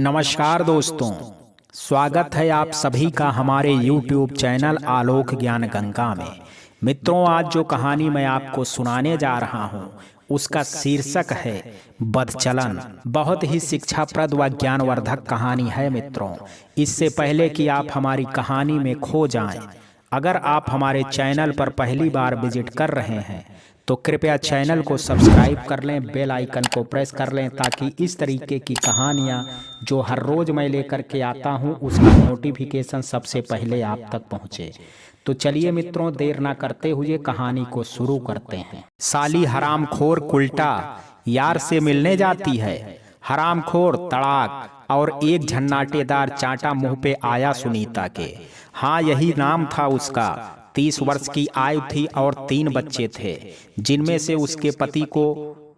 नमस्कार दोस्तों, स्वागत है आप सभी का हमारे YouTube चैनल आलोक ज्ञान गंगा में। मित्रों, आज जो कहानी मैं आपको सुनाने जा रहा हूँ उसका शीर्षक है बदचलन। बहुत ही शिक्षाप्रद व ज्ञानवर्धक कहानी है मित्रों। इससे पहले कि आप हमारी कहानी में खो जाएं, अगर आप हमारे चैनल पर पहली बार विजिट कर रहे हैं तो कृपया चैनल को सब्सक्राइब कर लें, बेल आइकन को प्रेस कर लें ताकि इस तरीके की कहानियां जो हर रोज मैं लेकर के आता हूं उसका नोटिफिकेशन सबसे पहले आप तक पहुंचे। तो चलिए मित्रों, देर ना करते हुए कहानी को शुरू करते हैं। साली हरामखोर कुल्टा यार से मिलने जाती है। हरामखोर तड़ाक और एक झन्नाटेदार चांटा मुंह पे आया सुनीता के। हाँ, यही नाम था उसका। 30 वर्ष की आयु थी और 3 बच्चे थे, जिनमें से उसके पति को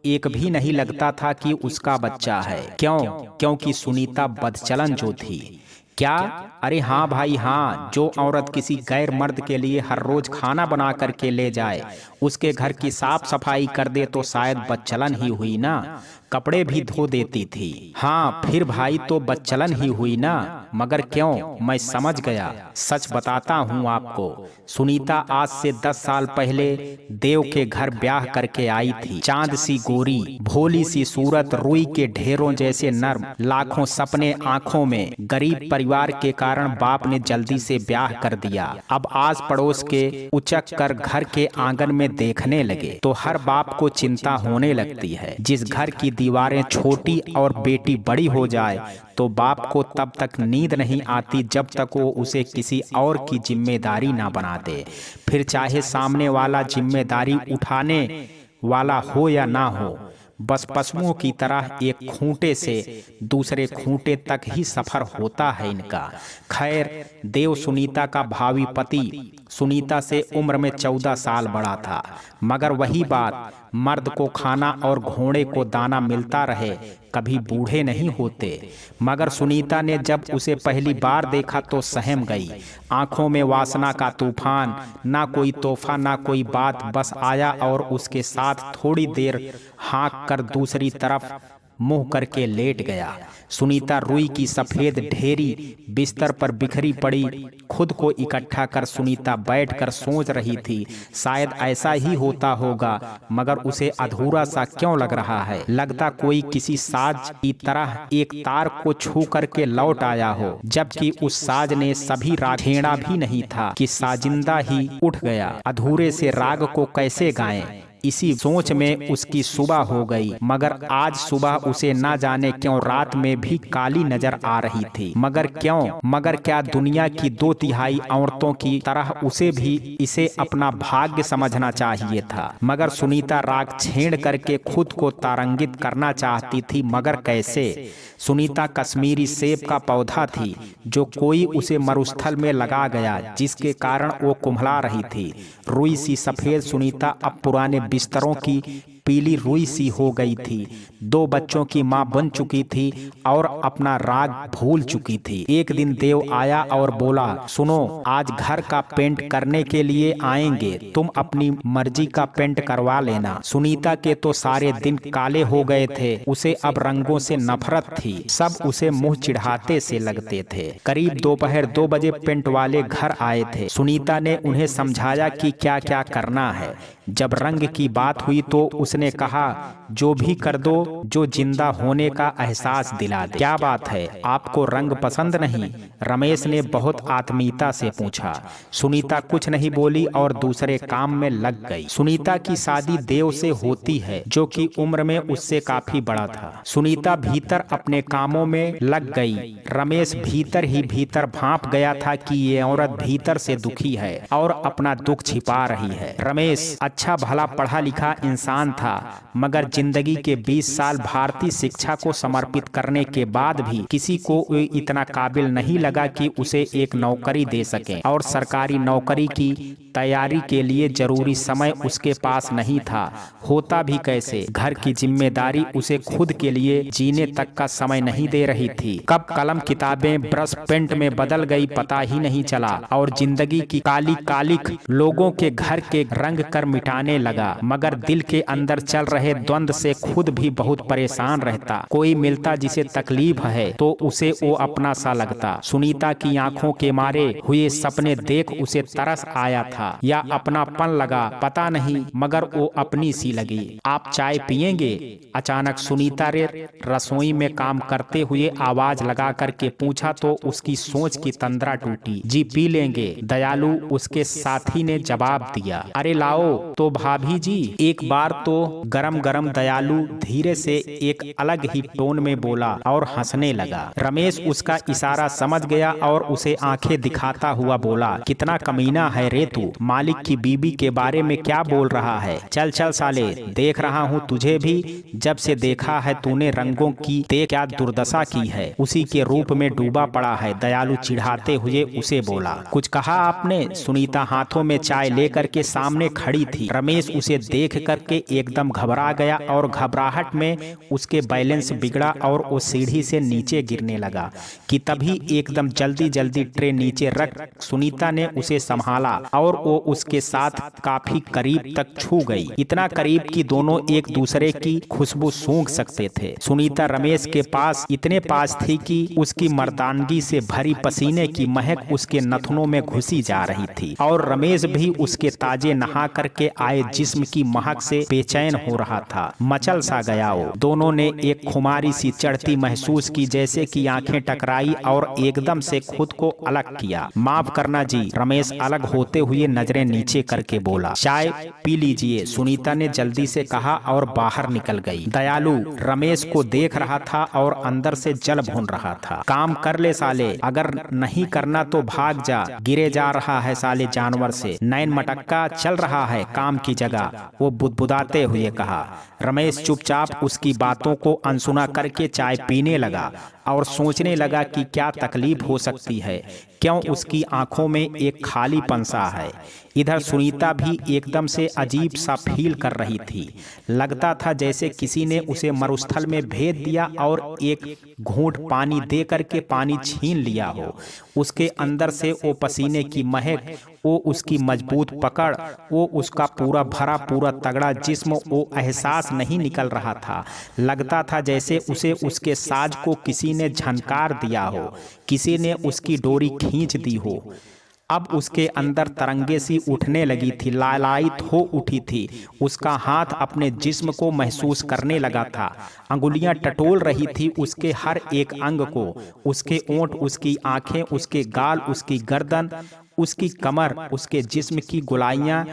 एक भी नहीं लगता था कि उसका बच्चा है। क्योंकि सुनीता बदचलन जो थी। क्या? अरे हाँ भाई हाँ, जो औरत किसी गैर मर्द के लिए हर रोज खाना बना करके ले जाए, उसके घर की साफ सफाई कर दे तो शायद बदचलन ही हुई ना। कपड़े भी धो देती थी। हाँ, फिर भाई तो बदचलन ही हुई ना। मगर क्यों? मैं समझ गया, सच बताता हूँ आपको। सुनीता आज से 10 साल पहले देव के घर ब्याह करके आई थी। चांद सी गोरी, भोली सी सूरत, रुई के ढेरों जैसे नर्म, लाखों सपने आंखों में। गरीब परिवार के कारण बाप ने जल्दी से ब्याह कर दिया। अब आस पड़ोस के उचक कर घर के आंगन में देखने लगे तो हर बाप को चिंता होने लगती है। जिस घर की दीवारें छोटी और बेटी बड़ी हो जाए तो बाप को तब तक नींद नहीं आती जब तक वो उसे किसी और की जिम्मेदारी ना बना दे। फिर चाहे सामने वाला जिम्मेदारी उठाने वाला हो या ना हो, बस पशुओं की तरह एक खूंटे से दूसरे खूंटे तक ही सफर होता है इनका। खैर, देव सुनीता का भावी पति सुनीता से उम्र में 14 साल बड़ा था, मगर वही बात, मर्द को खाना और घोड़े को दाना मिलता रहे, कभी बूढ़े नहीं होते। मगर सुनीता ने जब उसे पहली बार देखा तो सहम गई। आंखों में वासना का तूफान, ना कोई तोहफा ना कोई बात, बस आया और उसके साथ थोड़ी देर हाँक कर दूसरी तरफ मुंह करके लेट गया। सुनीता रुई की सफेद ढेरी बिस्तर पर बिखरी पड़ी खुद को इकट्ठा कर सुनीता बैठकर सोच रही थी। शायद ऐसा ही होता होगा, मगर उसे अधूरा सा क्यों लग रहा है। लगता कोई किसी साज की तरह एक तार को छू करके लौट आया हो, जबकि उस साज ने सभी राग छेड़ा भी नहीं था कि साजिंदा ही उठ गया। अधूरे से राग को कैसे गाएं? इसी सोच में उसकी सुबह हो गई। मगर आज सुबह उसे ना जाने क्यों रात में भी काली नजर आ रही थी। मगर क्यों? मगर क्या दुनिया की 2/3 औरतों की तरह उसे भी इसे अपना भाग्य समझना चाहिए था। मगर सुनीता राग छेड़ करके खुद को तारंगित करना चाहती थी, मगर कैसे? सुनीता कश्मीरी सेब का पौधा थी जो कोई उसे मरुस्थल में लगा गया, जिसके कारण वो कुम्हला रही थी। रुई सी सफेद सुनीता अब पुराने बिस्तरों की पीली रुई सी हो गई थी। 2 बच्चों की मां बन चुकी थी और अपना राग भूल चुकी थी। एक दिन देव आया और बोला, सुनो, आज घर का पेंट करने के लिए आएंगे, तुम अपनी मर्जी का पेंट करवा लेना। सुनीता के तो सारे दिन काले हो गए थे, उसे अब रंगों से नफरत थी। सब उसे मुंह चिढ़ाते से लगते थे। करीब दोपहर 2 बजे पेंट वाले घर आए थे। सुनीता ने उन्हें समझाया कि क्या क्या करना है। जब रंग की बात हुई तो उसने कहा, जो भी कर दो जो जिंदा होने का एहसास दिला दे। क्या बात है, आपको रंग पसंद नहीं? रमेश ने बहुत आत्मीयता से पूछा। सुनीता कुछ नहीं बोली और दूसरे काम में लग गई। सुनीता की शादी देव से होती है, जो कि उम्र में उससे काफी बड़ा था। सुनीता भीतर अपने कामों में लग गई। रमेश भीतर ही भीतर भांप गया था कि ये औरत भीतर से दुखी है और अपना दुख छिपा रही है। रमेश अच्छा भला पढ़ा लिखा इंसान था, मगर जिंदगी के 20 साल भारतीय शिक्षा को समर्पित करने के बाद भी किसी को इतना काबिल नहीं लगा कि उसे एक नौकरी दे सके। और सरकारी नौकरी की तैयारी के लिए जरूरी समय उसके पास नहीं था। होता भी कैसे, घर की जिम्मेदारी उसे खुद के लिए जीने तक का समय नहीं दे रही थी। कब कलम किताबें ब्रश पेंट में बदल गई पता ही नहीं चला और जिंदगी की काली कालिक लोगों के घर के रंग कर मिटाने लगा। मगर दिल के अंदर चल रहे द्वंद्व से खुद भी बहुत परेशान रहता। कोई मिलता जिसे तकलीफ है तो उसे वो अपना सा लगता। सुनीता की आंखों के मारे हुए सपने देख उसे तरस आया था या अपनापन लगा पता नहीं, मगर वो अपनी सी लगी। आप चाय पिएंगे? अचानक सुनीता ने रसोई में काम करते हुए आवाज लगा करके पूछा तो उसकी सोच की तंद्रा टूटी। जी पी लेंगे, दयालु उसके साथी ने जवाब दिया। अरे लाओ तो भाभी जी। एक बार तो गरम गरम दयालु धीरे से एक अलग ही टोन में बोला और हंसने लगा। रमेश उसका इशारा समझ गया और उसे आंखें दिखाता हुआ बोला, कितना कमीना है रे तू, मालिक की बीबी के बारे में क्या बोल रहा है? चल चल साले, देख रहा हूँ तुझे भी, जब से देखा है तूने रंगों की ते क्या दुर्दशा की है, उसी के रूप में डूबा पड़ा है। दयालु चिढ़ाते हुए उसे बोला। कुछ कहा आपने? सुनीता हाथों में चाय लेकर के सामने खड़ी थी। रमेश उसे देख करके एकदम घबरा गया और घबराहट में उसके बैलेंस बिगड़ा और वो सीढ़ी से नीचे गिरने लगा कि तभी एकदम जल्दी जल्दी ट्रे नीचे रख सुनीता ने उसे संभाला और वो उसके साथ काफी करीब तक छू गई। इतना करीब कि दोनों एक दूसरे की खुशबू सूंघ सकते थे। सुनीता रमेश के पास इतने पास थी कि उसकी मर्दानगी से भरी पसीने की महक उसके नथनों में घुसी जा रही थी और रमेश भी उसके ताजे नहा करके आए जिस्म की महक से बेचैन हो रहा था। मचल सा गया वो। दोनों ने एक खुमारी सी चढ़ती महसूस की, जैसे कि आंखें टकराई और एकदम से खुद को अलग किया। माफ करना जी, रमेश अलग होते हुए नजरें नीचे करके बोला। चाय पी लीजिए, सुनीता ने जल्दी से कहा और बाहर निकल गई। दयालु रमेश को देख रहा था और अंदर से जल भून रहा था। काम कर ले साले, अगर नहीं करना तो भाग जा, गिरे जा रहा है साले जानवर से, नैन मटक्का चल रहा है काम की जगह, वो बुदबुदाते हुए कहा। रमेश चुपचाप उसकी बातों को अनसुना करके चाय पीने लगा और सोचने लगा कि क्या तकलीफ हो सकती है, क्यों उसकी आंखों में एक खालीपन सा है। इधर सुनीता भी एकदम से अजीब सा फील कर रही थी। लगता था जैसे किसी ने उसे मरुस्थल में भेज दिया और एक घूंट पानी दे करके पानी छीन लिया हो। उसके अंदर से वो पसीने की महक, वो उसकी मजबूत पकड़, वो उसका पूरा भरा पूरा तगड़ा जिस्म, वो एहसास नहीं निकल रहा था। लगता था जैसे उसे उसके साज को किसी ने झनकार दिया हो, किसी ने उसकी डोरी खींच दी हो। अब उसके अंदर तरंगे सी उठने लगी थी, लालायित हो उठी थी। उसका हाथ अपने जिस्म को महसूस करने लगा था, अंगुलियां टटोल रही थी उसके हर एक अंग को, उसके ओंठ, उसकी आंखें, उसके गाल, उसकी गर्दन, उसकी कमर, उसके जिस्म की गोलाइयां,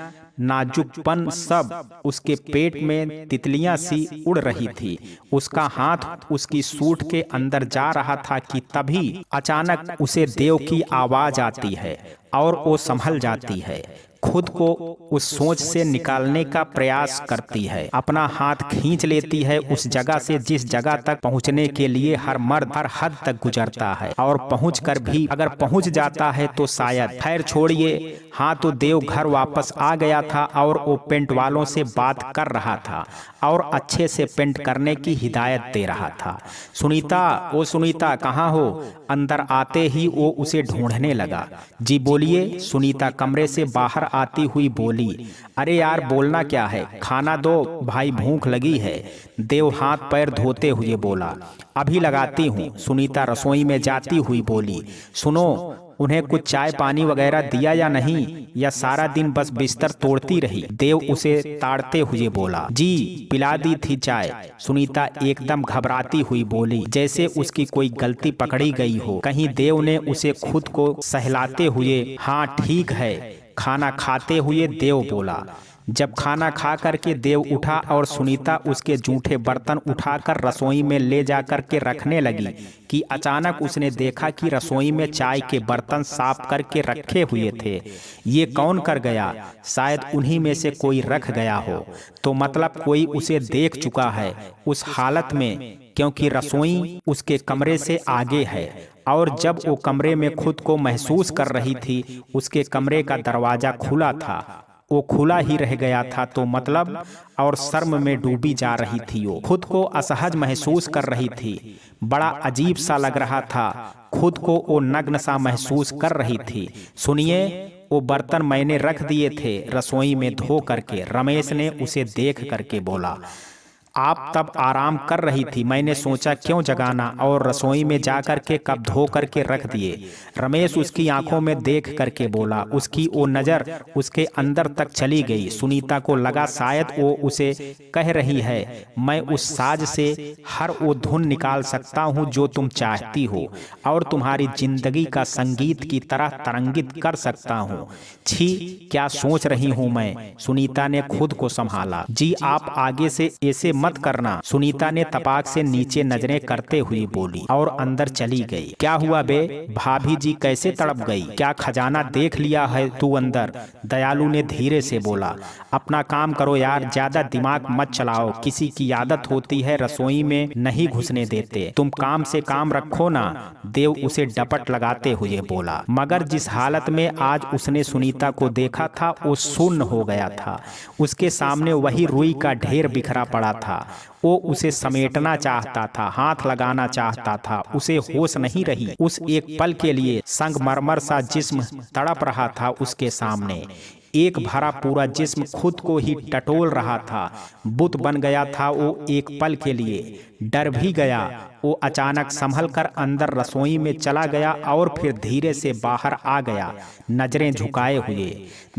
नाजुकपन, सब उसके पेट में तितलियां सी उड़ रही थी। उसका हाथ उसकी सूट के अंदर जा रहा था कि तभी अचानक उसे देव की आवाज आती है और वो संभल जाती है। खुद को उस सोच से निकालने का प्रयास करती है। अपना हाथ खींच लेती है उस जगह से जिस जगह तक पहुंचने के लिए हर मर्द हर हद तक गुजरता है, और पहुंचकर भी अगर पहुंच जाता है तो शायद। खैर छोड़िए। हाँ, तो देव घर वापस आ गया था और वो पेंट वालों से बात कर रहा था और अच्छे से पेंट करने की हिदायत दे रहा था। सुनीता, ओ सुनीता कहाँ हो? अंदर आते ही वो उसे ढूंढने लगा। जी बोलिए, सुनीता कमरे से बाहर आती हुई बोली। अरे यार बोलना क्या है, खाना दो भाई, भूख लगी है। देव हाथ पैर धोते हुए बोला। अभी लगाती हूँ, सुनीता रसोई में जाती हुई बोली। सुनो, उन्हें कुछ चाय पानी वगैरह दिया या नहीं, या सारा दिन बस बिस्तर तोड़ती रही? देव उसे ताड़ते हुए बोला। जी पिला दी थी चाय, सुनीता एकदम घबराती हुई बोली, जैसे उसकी कोई गलती पकड़ी गई हो। कहीं देव ने उसे खुद को सहलाते हुए हाँ ठीक है खाना खाते हुए देव बोला। जब खाना खा करके देव उठा और सुनीता उसके जूठे बर्तन उठाकर रसोई में ले जा करके रखने लगी कि अचानक उसने देखा कि रसोई में चाय के बर्तन साफ करके रखे हुए थे। ये कौन कर गया? शायद उन्हीं में से कोई रख गया हो। तो मतलब कोई उसे देख चुका है उस हालत में, क्योंकि रसोई उसके कमरे से आगे है और जब वो कमरे में खुद को महसूस कर रही थी उसके कमरे का दरवाजा खुला था, वो खुला ही रह गया था। तो मतलब और शर्म में डूबी जा रही थी, वो खुद को असहज महसूस कर रही थी। बड़ा अजीब सा लग रहा था, खुद को वो नग्न सा महसूस कर रही थी। सुनिए, वो बर्तन मैंने रख दिए थे रसोई में धो करके, रमेश ने उसे देख करके बोला। आप तब आराम कर रही थी, मैंने सोचा क्यों जगाना, और रसोई में जा करके कब धो करके रख दिए। रमेश उसकी आंखों में देख करके बोला। उसकी वो नज़र उसके अंदर तक चली गई। सुनीता को लगा शायद वो उसे कह रही है, मैं उस साज से हर वो धुन निकाल सकता हूँ जो तुम चाहती हो और तुम्हारी जिंदगी का संगीत की तरह तरंगित कर सकता हूँ। छी, क्या सोच रही हूँ मैं? सुनीता ने खुद को संभाला। जी आप आगे से ऐसे मत करना, सुनीता ने तपाक से नीचे नजरें करते हुए बोली और अंदर चली गई। क्या हुआ बे? भाभी जी कैसे तड़प गई? क्या खजाना देख लिया है तू अंदर? दयालु ने धीरे से बोला। अपना काम करो यार, ज्यादा दिमाग मत चलाओ। किसी की आदत होती है रसोई में नहीं घुसने देते, तुम काम से काम रखो ना, देव उसे डपट लगाते हुए बोला। मगर जिस हालत में आज उसने सुनीता को देखा था वो शून्य हो गया था। उसके सामने वही रुई का ढेर बिखरा पड़ा था। वो उसे समेटना चाहता था, हाथ लगाना चाहता था, उसे होश नहीं रही। उस एक पल के लिए संगमरमर सा जिस्म तड़प रहा था उसके सामने। एक भरा पूरा जिस्म खुद को ही टटोल रहा था। बुत बन गया था वो एक पल के लिए। डर भी गया। वो अचानक संभल कर अंदर रसोई में चला गया और फिर धीरे से बाहर आ गया, नजरें झुकाए हुए।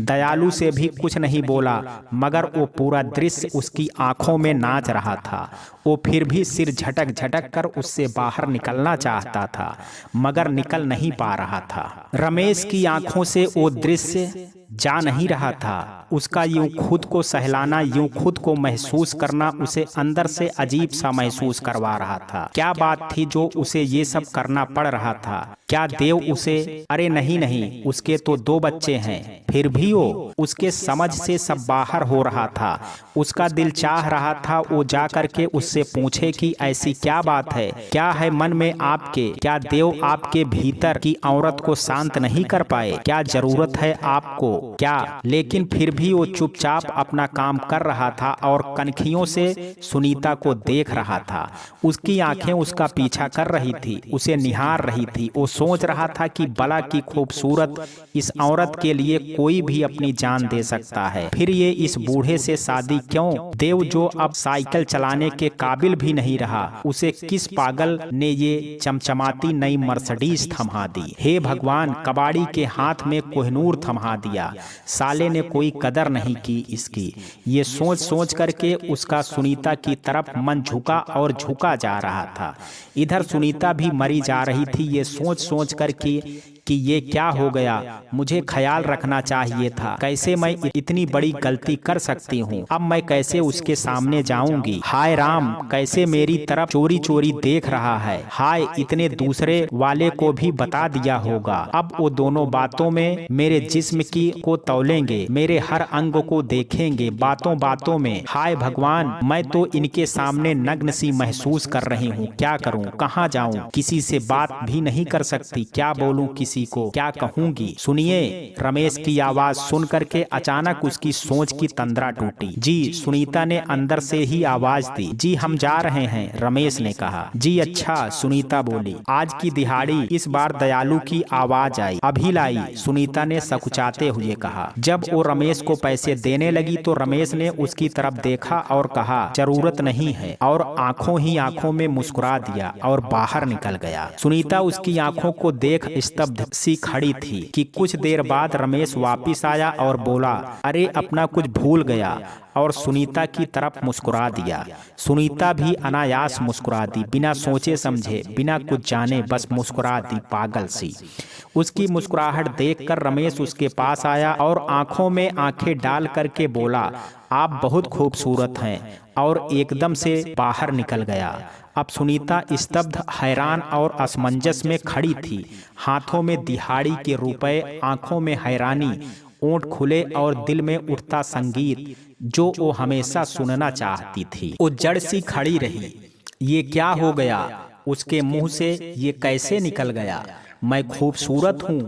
दयालु से भी कुछ नहीं बोला, मगर वो पूरा दृश्य उसकी आंखों में नाच रहा था। वो फिर भी सिर झटक झटक कर उससे बाहर निकलना चाहता था, मगर निकल नहीं पा रहा था। रमेश की आंखों से वो दृश्य जा नहीं रहा था। उसका यूं खुद को सहलाना, यूं खुद को महसूस करना उसे अंदर से अजीब सा महसूस करवा रहा था। क्या बात थी जो उसे ये सब करना पड़ रहा था? क्या देव उसे, अरे नहीं नहीं, उसके तो 2 बच्चे हैं, फिर भी वो उसके समझ से सब बाहर हो रहा था। उसका दिल चाह रहा था वो जा करके उससे पूछे कि ऐसी क्या बात है, क्या है मन में आपके? क्या देव आपके भीतर की औरत को शांत नहीं कर पाए? क्या जरूरत है आपको? क्या? लेकिन फिर भी वो चुपचाप अपना काम कर रहा था और कनखियों से सुनीता को देख रहा था। उसकी आंखें उसका पीछा कर रही थी, उसे निहार रही थी। वो सोच रहा था कि भला की खूबसूरत इस औरत के लिए कोई भी अपनी जान दे सकता है, फिर ये इस बूढ़े से शादी क्यों? देव जो अब साइकिल चलाने के काबिल भी नहीं रहा, उसे किस पागल ने ये चमचमाती नई मर्सिडीज थमा दी? हे भगवान, कबाड़ी के हाथ में कोहिनूर थमा दिया, साले ने कोई कदर नहीं की इसकी। ये सोच सोच करके उसका सुनीता की तरफ मन झुका और झुका जा रहा था। इधर सुनीता भी मरी जा रही थी, ये सोच सोच करके कि ये क्या हो गया, मुझे ख्याल रखना चाहिए था। कैसे मैं इतनी बड़ी गलती कर सकती हूँ? अब मैं कैसे उसके सामने जाऊंगी? हाय राम, कैसे मेरी तरफ चोरी चोरी देख रहा है। हाय, इतने दूसरे वाले को भी बता दिया होगा। अब वो दोनों बातों में मेरे जिस्म की को तौलेंगे, मेरे हर अंग को देखेंगे बातों बातों में। हाय भगवान, मैं तो इनके सामने नग्न सी महसूस कर रही हूँ। क्या करूँ, कहाँ जाऊँ? किसी से बात भी नहीं कर सकती, क्या बोलूँ किसी को, क्या कहूंगी? सुनिए, रमेश की आवाज सुन करके अचानक उसकी सोच की तंद्रा टूटी। जी, सुनीता ने अंदर से ही आवाज दी। जी हम जा रहे हैं, रमेश ने कहा। जी अच्छा, सुनीता बोली। आज की दिहाड़ी इस बार दयालु की आवाज आई। अभी लाई, सुनीता ने सकुचाते हुए कहा। जब वो रमेश को पैसे देने लगी तो रमेश ने उसकी तरफ देखा और कहा जरूरत नहीं है, और आंखों ही आंखों में मुस्कुरा दिया और बाहर निकल गया। सुनीता उसकी आंखों को देख स्तब्ध स्तब्ध सी खड़ी थी कि कुछ देर बाद रमेश वापिस आया और बोला, अरे अपना कुछ भूल गया, और सुनीता की तरफ मुस्कुरा दिया। सुनीता भी अनायास मुस्कुरा दी, बिना सोचे समझे, बिना कुछ जाने, बस मुस्कुरा दी पागल सी। उसकी मुस्कुराहट देखकर रमेश उसके पास आया और आंखों में आंखें डाल करके बोला, आप बहुत खूबसूरत हैं, और एकदम से बाहर निकल गया। अब सुनीता स्तब्ध, हैरान और असमंजस में खड़ी थी। हाथों में दिहाड़ी के रुपए, आंखों में हैरानी, ओंठ खुले और दिल में उठता संगीत जो वो हमेशा सुनना चाहती थी। वो जड़ सी खड़ी रही। ये क्या हो गया? उसके मुंह से ये कैसे निकल गया? मैं खूबसूरत हूँ?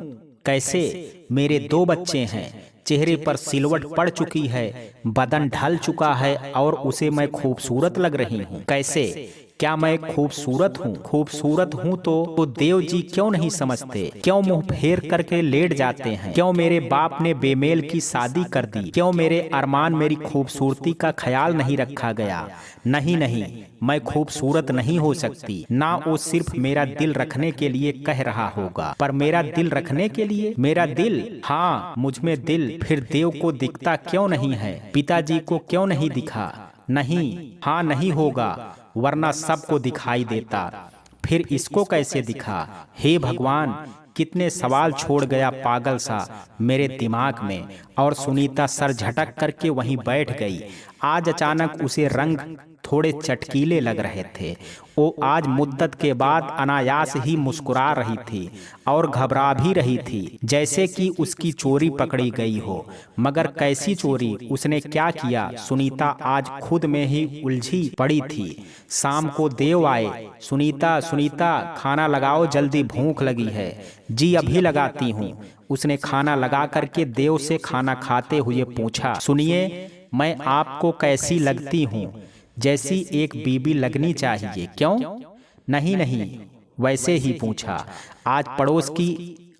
कैसे? मेरे 2 बच्चे हैं, चेहरे पर सिलवट पड़ चुकी है, बदन ढल चुका है, और उसे मैं खूबसूरत लग रही हूँ? कैसे? क्या मैं खूबसूरत हूँ? खूबसूरत हूँ तो देव जी क्यों नहीं समझते? क्यों मुंह फेर करके लेट जाते हैं? क्यों मेरे बाप ने बेमेल की शादी कर दी? क्यों मेरे अरमान, मेरी खूबसूरती का ख्याल नहीं रखा गया? नहीं नहीं, मैं खूबसूरत नहीं हो सकती। ना वो सिर्फ मेरा दिल रखने के लिए कह रहा होगा, पर मेरा दिल रखने के लिए? मेरा दिल? हाँ, मुझ में दिल। फिर देव को दिखता क्यों नहीं है? पिताजी को क्यों नहीं दिखा? नहीं, हाँ नहीं होगा, वरना सबको दिखाई देता। फिर इसको कैसे दिखा? हे भगवान, कितने सवाल छोड़ गया पागल सा मेरे दिमाग में। और सुनीता सर झटक करके वहीं बैठ गई। आज अचानक उसे रंग थोड़े चटकीले लग रहे थे। वो आज मुद्दत के बाद अनायास ही मुस्कुरा रही थी और घबरा भी रही थी, जैसे कि उसकी चोरी पकड़ी गई हो। मगर कैसी चोरी? उसने क्या किया? सुनीता आज खुद में ही उलझी पड़ी थी। शाम को देव आए। सुनीता, सुनीता, खाना लगाओ जल्दी, भूख लगी है। जी अभी लगाती हूँ। उसने खाना लगा करके देव से खाना खाते हुए पूछा, सुनिए, मैं आपको कैसी लगती हूँ? जैसी एक बीबी लगनी चाहिए। क्यों? नहीं नहीं, वैसे ही पूछा। आज पड़ोस की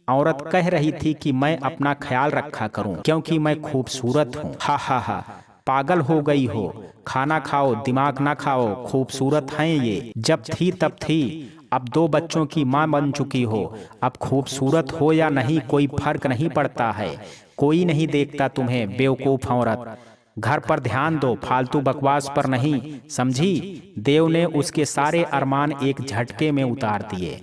औरत कह रही थी कि मैं अपना ख्याल रखा करूं क्योंकि मैं खूबसूरत हूँ। हा हा हा, पागल हो गई हो? खाना खाओ, दिमाग ना खाओ। खूबसूरत हैं ये, जब थी तब थी। अब 2 बच्चों की माँ बन चुकी हो। अब खूबसूरत हो या नहीं कोई फर्क नहीं पड़ता है। कोई नहीं देखता तुम्हें, बेवकूफ औरत। घर पर ध्यान दो, फालतू बकवास पर नहीं, समझी? देव ने उसके सारे अरमान एक झटके में उतार दिए।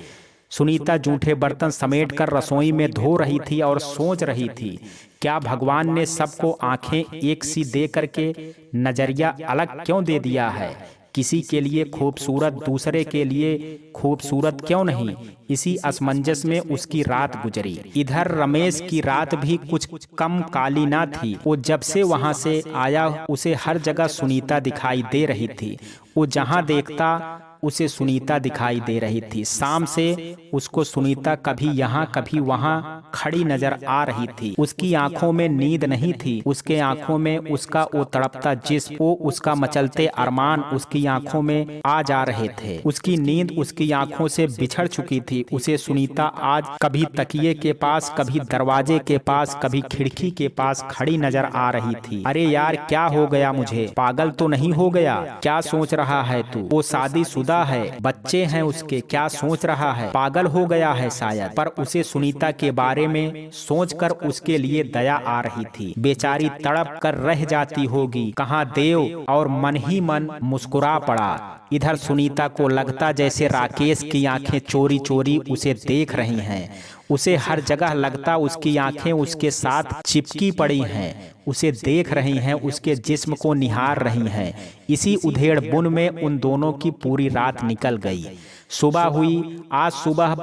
सुनीता जूठे बर्तन समेट कर रसोई में धो रही थी और सोच रही थी, क्या भगवान ने सबको आंखें एक सी दे करके नजरिया अलग क्यों दे दिया है? किसी के लिए खूबसूरत, दूसरे के लिए खूबसूरत क्यों नहीं? इसी असमंजस में उसकी रात गुजरी। इधर रमेश की रात भी कुछ कम काली ना थी। वो जब से वहां से आया, उसे हर जगह सुनीता दिखाई दे रही थी। वो जहां देखता उसे सुनीता दिखाई दे रही थी। शाम से उसको सुनीता कभी यहाँ कभी वहाँ खड़ी नजर आ रही थी। उसकी आंखों में नींद नहीं थी। उसके आंखों में उसका वो तड़पता जिस्म, वो उसका मचलते अरमान उसकी आंखों में आ जा रहे थे। उसकी नींद उसकी आंखों से बिछड़ चुकी थी। उसे सुनीता आज कभी तकिए के पास, कभी दरवाजे के पास, कभी खिड़की के पास खड़ी नजर आ रही थी। अरे यार, क्या हो गया मुझे? पागल तो नहीं हो गया? क्या सोच रहा है तू? वो शादीशुदा है, बच्चे हैं उसके, क्या सोच रहा है? पागल हो गया है शायद। पर उसे सुनीता के बारे में सोचकर उसके लिए दया आ रही थी। बेचारी तड़प कर रह जाती होगी कहाँ देव, और मन ही मन मुस्कुरा पड़ा। इधर सुनीता को लगता जैसे राकेश की आंखें चोरी चोरी उसे देख रही हैं। उसे हर जगह लगता उसकी आंखें उसके साथ चिपकी पड़ी हैं, उसे देख रही हैं, उसके जिस्म को निहार रही हैं। इसी उधेड़ बुन में उन दोनों की पूरी रात निकल गई। सुबह हुई। आज सुबह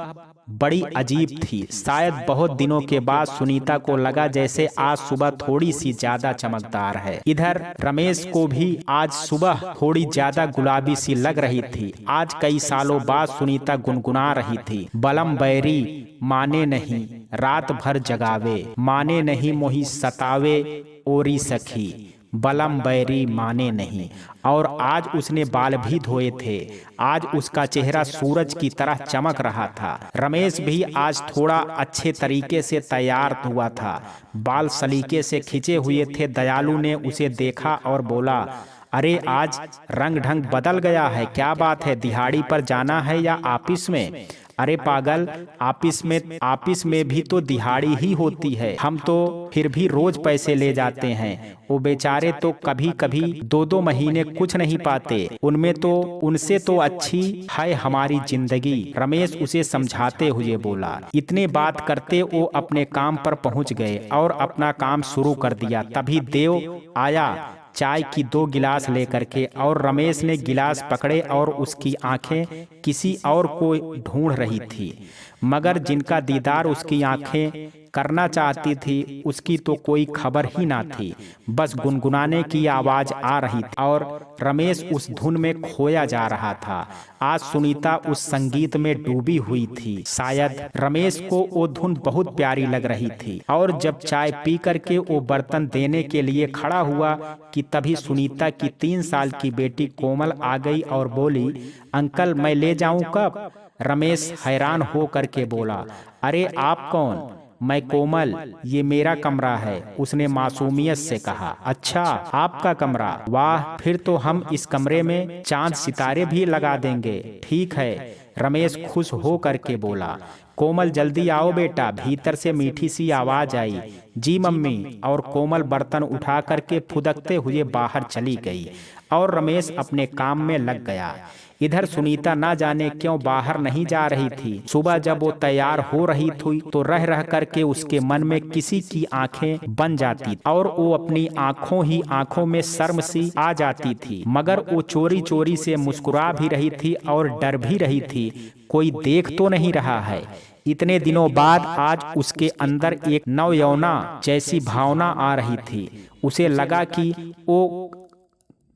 बड़ी अजीब थी। शायद बहुत दिनों के बाद सुनीता को लगा जैसे आज सुबह थोड़ी सी ज्यादा चमकदार है। इधर रमेश को भी आज सुबह थोड़ी ज्यादा गुलाबी सी लग रही थी। आज कई सालों बाद सुनीता गुनगुना रही थी, बलम बैरी माने नहीं, रात भर जगावे, माने नहीं मोही सतावे ओरी सखी, बलम बैरी माने नहीं। और आज उसने बाल भी धोए थे। आज उसका चेहरा सूरज की तरह चमक रहा था। रमेश भी आज थोड़ा अच्छे तरीके से तैयार हुआ था। बाल सलीके से खिंचे हुए थे। दयालु ने उसे देखा और बोला, अरे आज रंग ढंग बदल गया है, क्या बात है, दिहाड़ी पर जाना है या ऑफिस में? अरे पागल, ऑफिस में भी तो दिहाड़ी ही होती है, हम तो फिर भी रोज पैसे ले जाते हैं। वो बेचारे तो कभी कभी 2-2 महीने कुछ नहीं पाते, उनसे तो अच्छी है हमारी जिंदगी, रमेश उसे समझाते हुए बोला। इतने बात करते वो अपने काम पर पहुंच गए और अपना काम शुरू कर दिया। तभी देव आया चाय की 2 गिलास लेकर के, और रमेश ने गिलास पकड़े और उसकी आंखें किसी और को ढूंढ रही थी, मगर जिनका दीदार उसकी आंखें करना चाहती थी उसकी तो कोई खबर ही ना थी। बस गुनगुनाने की आवाज आ रही थी और रमेश उस धुन में खोया जा रहा था। आज सुनीता उस संगीत में डूबी हुई थी। शायद रमेश को वो धुन बहुत प्यारी लग रही थी, और जब चाय पी करके वो बर्तन देने के लिए खड़ा हुआ कि तभी सुनीता की 3 साल की बेटी कोमल आ गई और बोली, अंकल मैं ले जाऊं कब? रमेश हैरान हो करके बोला, अरे आप कौन? मैं कोमल, ये मेरा कमरा है, उसने मासूमियत से कहा। अच्छा, आपका कमरा? वाह, फिर तो हम इस कमरे में चांद सितारे भी लगा देंगे। ठीक है, रमेश खुश हो करके बोला। कोमल जल्दी आओ बेटा, भीतर से मीठी सी आवाज आई। जी मम्मी, और कोमल बर्तन उठा करके फुदकते हुए बाहर चली गई और रमेश अपने काम में लग गया। इधर सुनीता ना जाने क्यों बाहर नहीं जा रही थी। सुबह जब वो तैयार हो रही थी तो रह रह करके उसके मन में किसी की आंखें बन जाती और वो अपनी आंखों में शर्म सी आ जाती थी, मगर वो चोरी चोरी से मुस्कुरा भी रही थी और डर भी रही थी, कोई देख तो नहीं रहा है। इतने दिनों बाद आज उसके अंदर एक नवयौवना जैसी भावना आ रही थी। उसे लगा कि वो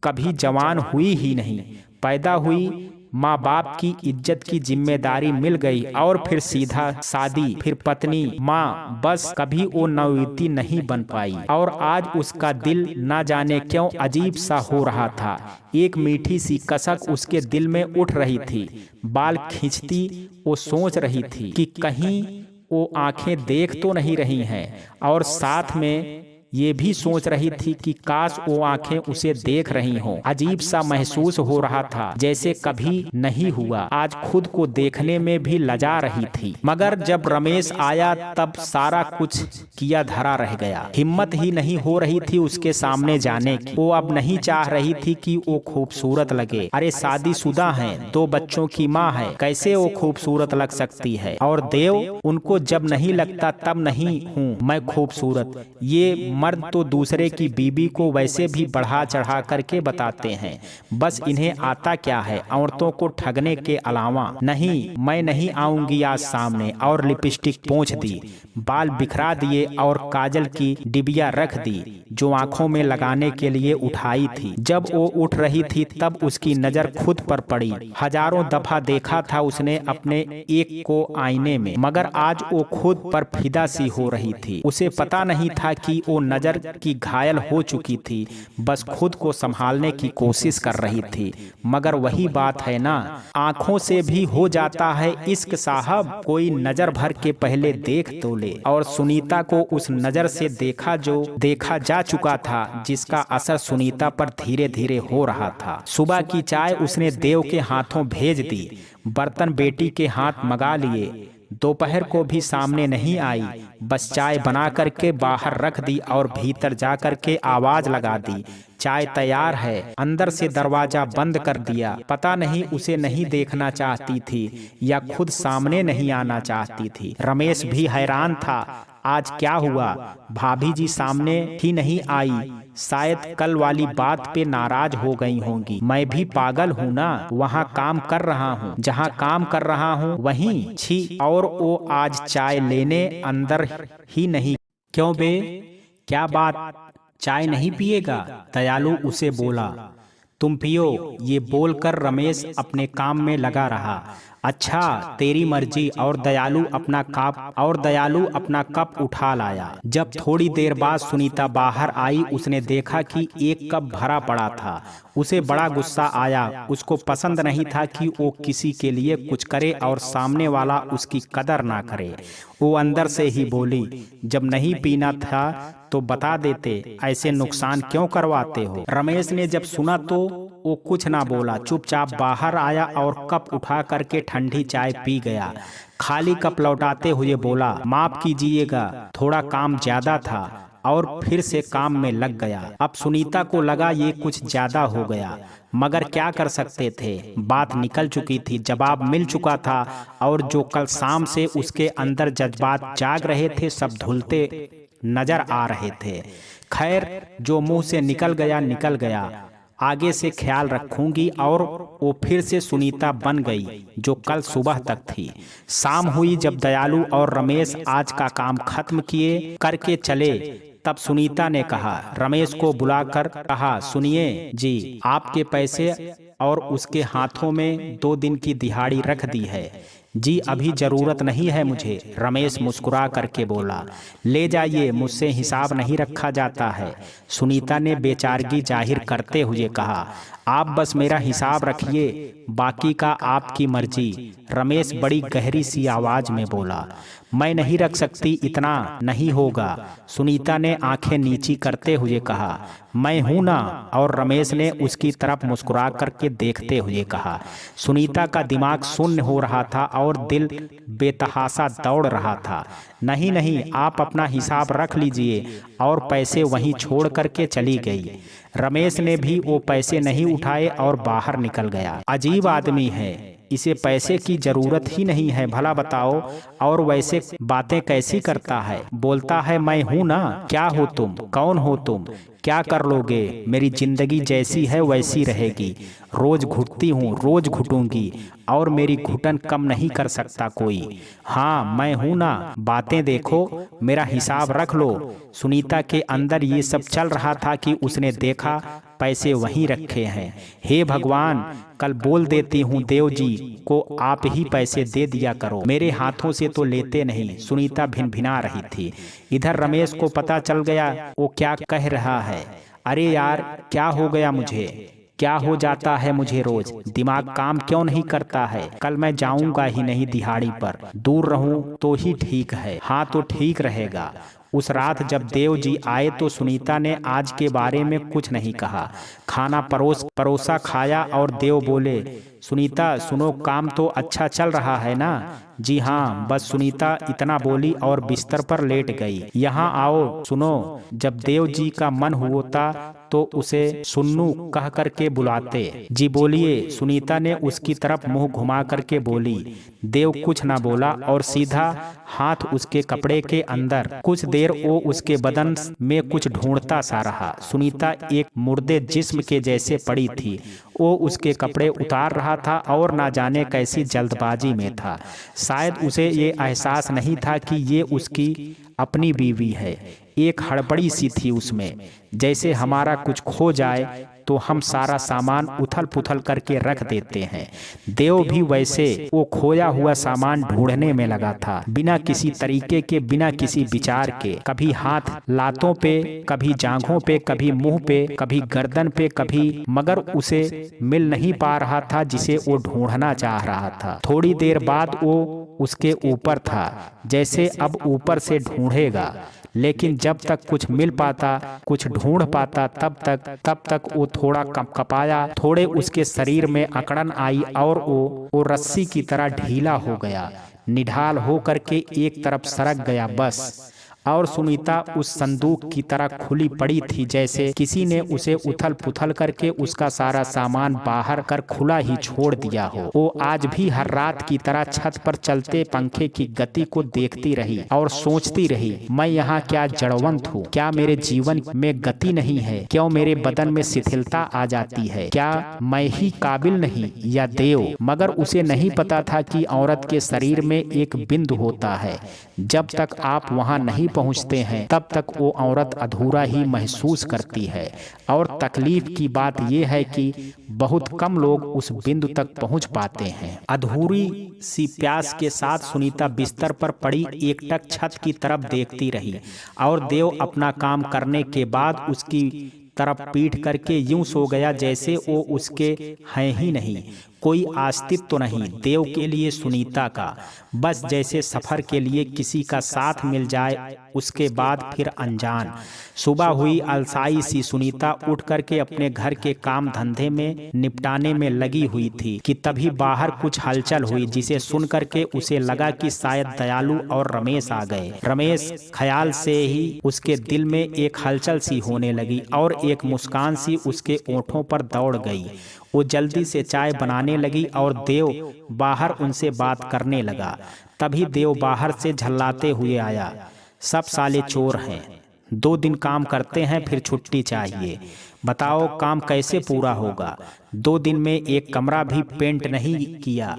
कभी जवान हुई ही नहीं, पैदा हुई, माँ बाप की इज्जत की जिम्मेदारी मिल गई और फिर सीधा शादी, फिर पत्नी, माँ, बस कभी वो नवयुवती नहीं बन पाई। और आज उसका दिल ना जाने क्यों अजीब सा हो रहा था। एक मीठी सी कसक उसके दिल में उठ रही थी। बाल खींचती वो सोच रही थी कि कहीं वो आंखें देख तो नहीं रही हैं, और साथ में ये भी सोच रही थी कि काश वो आंखें उसे देख रही हों। अजीब सा महसूस हो रहा था, जैसे कभी नहीं हुआ। आज खुद को देखने में भी लजा रही थी। मगर जब रमेश आया तब सारा कुछ किया धरा रह गया। हिम्मत ही नहीं हो रही थी उसके सामने जाने की। वो अब नहीं चाह रही थी कि वो खूबसूरत लगे। अरे शादीशुदा है, 2 बच्चों की माँ है, कैसे वो खूबसूरत लग सकती है? और देव, उनको जब नहीं लगता तब नहीं हूँ मैं खूबसूरत। ये मर्द तो दूसरे की बीबी को वैसे भी बढ़ा चढ़ा करके बताते हैं, बस इन्हें आता क्या है औरतों को ठगने के अलावा। नहीं, मैं नहीं आऊंगी आज सामने। और लिपस्टिक पोंछ दी, बाल बिखरा दिए और काजल की डिबिया रख दी जो आंखों में लगाने के लिए उठाई थी। जब वो उठ रही थी तब उसकी नजर खुद पर पड़ी। हजारों दफा देखा था उसने अपने एक को आईने में, मगर आज वो खुद पर फिदा सी हो रही थी। उसे पता नहीं था कि वो नजर की घायल हो चुकी थी, बस खुद को संभालने की कोशिश कर रही थी। मगर वही बात है ना, आंखों से भी हो जाता है इश्क साहब, कोई नजर भर के पहले देख तो ले। और सुनीता को उस नजर से देखा जा चुका था, जिसका असर सुनीता पर धीरे धीरे हो रहा था। सुबह की चाय उसने देव के हाथों भेज दी, बर्तन बेटी के हाथ मंगा लिए। दोपहर को भी सामने नहीं आई, बस चाय बना करके बाहर रख दी और भीतर जा करके आवाज लगा दी, चाय तैयार है। अंदर से दरवाजा बंद कर दिया। पता नहीं उसे नहीं देखना चाहती थी या खुद सामने नहीं आना चाहती थी। रमेश भी हैरान था, आज क्या हुआ? भाभी जी सामने ही नहीं आई, शायद कल वाली बात पे नाराज हो गई होंगी। मैं भी पागल हूँ ना, वहाँ काम कर रहा हूँ, जहाँ काम कर रहा हूँ वहीं। छी, और वो आज चाय लेने अंदर ही नहीं। क्यों बे, क्या बात, चाय नहीं पिएगा? दयालु उसे बोला। तुम पियो, ये बोलकर रमेश अपने काम में लगा रहा। अच्छा, तेरी मर्जी। और दयालु अपना कप उठा लाया। जब थोड़ी देर बाद सुनीता बाहर आई, उसने देखा कि एक कप भरा पड़ा था। उसे बड़ा गुस्सा आया। उसको पसंद नहीं था कि वो किसी के लिए कुछ करे और सामने वाला उसकी कदर ना करे। वो अंदर से ही बोली, जब नहीं पीना था तो बता देते, ऐसे नुकसान क्यों करवाते हो। रमेश ने जब सुना तो वो कुछ ना बोला, चुपचाप बाहर आया और कप उठा करके ठंडी चाय पी गया। खाली कप लौटाते हुए बोला, माफ कीजिएगा, थोड़ा काम ज्यादा था, और फिर से काम में लग गया। अब सुनीता को लगा ये कुछ ज्यादा हो गया, मगर क्या कर सकते थे, बात निकल चुकी थी, जवाब मिल चुका था, और जो कल शाम से उसके अंदर जज्बात जाग रहे थे सब धुलते नजर आ रहे थे। खैर, जो मुंह से निकल गया निकल गया, आगे से ख्याल रखूंगी। और वो फिर से सुनीता बन गई जो कल सुबह तक थी। शाम हुई जब दयालु और रमेश आज का काम खत्म किए करके चले, तब सुनीता ने कहा, रमेश को बुलाकर कहा, सुनिए जी, आपके पैसे और उसके हाथों में 2 दिन की दिहाड़ी रख दी है। जी अभी जरूरत नहीं है मुझे, रमेश मुस्कुरा करके बोला। ले जाइए, मुझसे हिसाब नहीं रखा जाता है, सुनीता ने बेचारगी जाहिर करते हुए कहा। आप बस मेरा हिसाब रखिए, बाकी का आपकी मर्जी, रमेश बड़ी गहरी सी आवाज में बोला। मैं नहीं रख सकती, इतना नहीं होगा, सुनीता ने आंखें नीची करते हुए कहा। मैं हूं ना, और रमेश ने उसकी तरफ मुस्कुरा करके देखते हुए कहा। सुनीता का दिमाग शून्य हो रहा था और दिल बेतहाशा दौड़ रहा था। नहीं नहीं, आप अपना हिसाब रख लीजिए, और पैसे वहीं छोड़ करके चली गई। रमेश ने भी वो पैसे नहीं उठाए और बाहर निकल गया। अजीब आदमी है, इसे पैसे की जरूरत ही नहीं है, भला बताओ, और वैसे बातें कैसी करता है, बोलता है मैं हूं ना, क्या हो तुम, कौन हो तुम, क्या कर लोगे, मेरी जिंदगी जैसी है वैसी रहेगी, रोज घुटती हूँ, रोज घुटूंगी, और मेरी घुटन कम नहीं कर सकता कोई। हाँ मैं हूं ना, बातें देखो, मेरा हिसाब रख लो। सुनीता के अंदर ये सब चल रहा था कि उसने देखा पैसे वहीं रखे हैं। हे भगवान, कल बोल देती हूँ देव जी को आप ही पैसे दे दिया करो, मेरे हाथों से तो लेते नहीं, सुनीता भिनभिना रही थी। इधर रमेश को पता चल गया वो क्या कह रहा है। अरे यार, क्या हो गया मुझे, क्या हो जाता है मुझे रोज, दिमाग काम क्यों नहीं करता है। कल मैं जाऊंगा ही नहीं दिहाड़ी पर, दूर रहूं तो ही ठीक है। हाँ तो ठीक रहेगा। उस रात जब देव जी आए तो सुनीता ने आज के बारे में कुछ नहीं कहा। खाना परोसा खाया और देव बोले, सुनीता सुनो, काम तो अच्छा चल रहा है ना। जी हाँ, बस सुनीता इतना बोली और बिस्तर पर लेट गई। यहाँ आओ सुनो, जब देव जी का मन होता तो उसे सुन्नू कह करके बुलाते। जी बोलिए, सुनीता ने उसकी तरफ मुंह घुमा करके बोली। देव कुछ ना बोला और सीधा हाथ उसके कपड़े के अंदर। कुछ देर वो उसके बदन में कुछ ढूंढता सा रहा। सुनीता एक मुर्दे जिस्म के जैसे पड़ी थी। वो उसके कपड़े उतार रहा था और ना जाने कैसी जल्दबाजी में था। शायद उसे ये एहसास नहीं था कि ये उसकी अपनी बीवी है। एक हड़बड़ी सी थी उसमें, जैसे हमारा कुछ खो जाए तो हम सारा सामान उथल पुथल करके रख देते हैं। देव भी वैसे वो खोया हुआ सामान ढूंढने में लगा था, बिना किसी तरीके के, बिना किसी विचार के। कभी हाथ लातों पे, कभी जांघों पे, कभी मुंह पे, कभी गर्दन पे, कभी, मगर उसे मिल नहीं पा रहा था जिसे वो ढूंढना चाह रहा था। थोड़ी देर बाद वो उसके ऊपर था, जैसे अब ऊपर से ढूंढेगा, लेकिन जब तक कुछ मिल पाता, कुछ ढूंढ पाता, तब तक वो थोड़ा कपकपाया, थोड़े उसके शरीर में अकड़न आई और वो रस्सी की तरह ढीला हो गया, निढाल हो करके एक तरफ सरक गया बस। और सुनीता उस संदूक की तरह खुली पड़ी थी, जैसे किसी ने उसे उथल पुथल करके उसका सारा सामान बाहर कर खुला ही छोड़ दिया हो। वो आज भी हर रात की तरह छत पर चलते पंखे की गति को देखती रही और सोचती रही, मैं यहाँ क्या जड़वंत हूँ, क्या मेरे जीवन में गति नहीं है, क्यों मेरे बदन में शिथिलता आ जाती है, क्या मैं ही काबिल नहीं या देव। मगर उसे नहीं पता था कि औरत के शरीर में एक बिंदु होता है, जब तक आप वहाँ नहीं पहुंचते हैं तब तक वो औरत अधूरा ही महसूस करती है। और तकलीफ की बात यह है कि बहुत कम लोग उस बिंदु तक पहुंच पाते हैं। अधूरी सी प्यास के साथ सुनीता बिस्तर पर पड़ी एकटक छत की तरफ देखती रही और देव अपना काम करने के बाद उसकी तरफ पीठ करके यूं सो गया जैसे वो उसके हैं ही नहीं। कोई अस्तित्व तो नहीं देव के लिए सुनीता का। बस जैसे सफर के लिए किसी का साथ मिल जाए, उसके बाद फिर अनजान। सुबह हुई, अलसाई सी सुनीता उठ करके अपने घर के काम धंधे में निपटाने में लगी हुई थी कि तभी बाहर कुछ हलचल हुई, जिसे सुन करके उसे लगा कि शायद दयालु और रमेश आ गए। रमेश ख्याल से ही उसके दिल में एक हलचल सी होने लगी और एक मुस्कान सी उसके ओंठों पर दौड़ गई। वो जल्दी से चाय बनाने लगी और देव बाहर उनसे बात करने लगा। तभी देव बाहर से झल्लाते हुए आया। सब साले चोर हैं, 2 दिन काम करते हैं फिर छुट्टी चाहिए। बताओ काम कैसे पूरा होगा? 2 दिन में एक कमरा भी पेंट नहीं किया।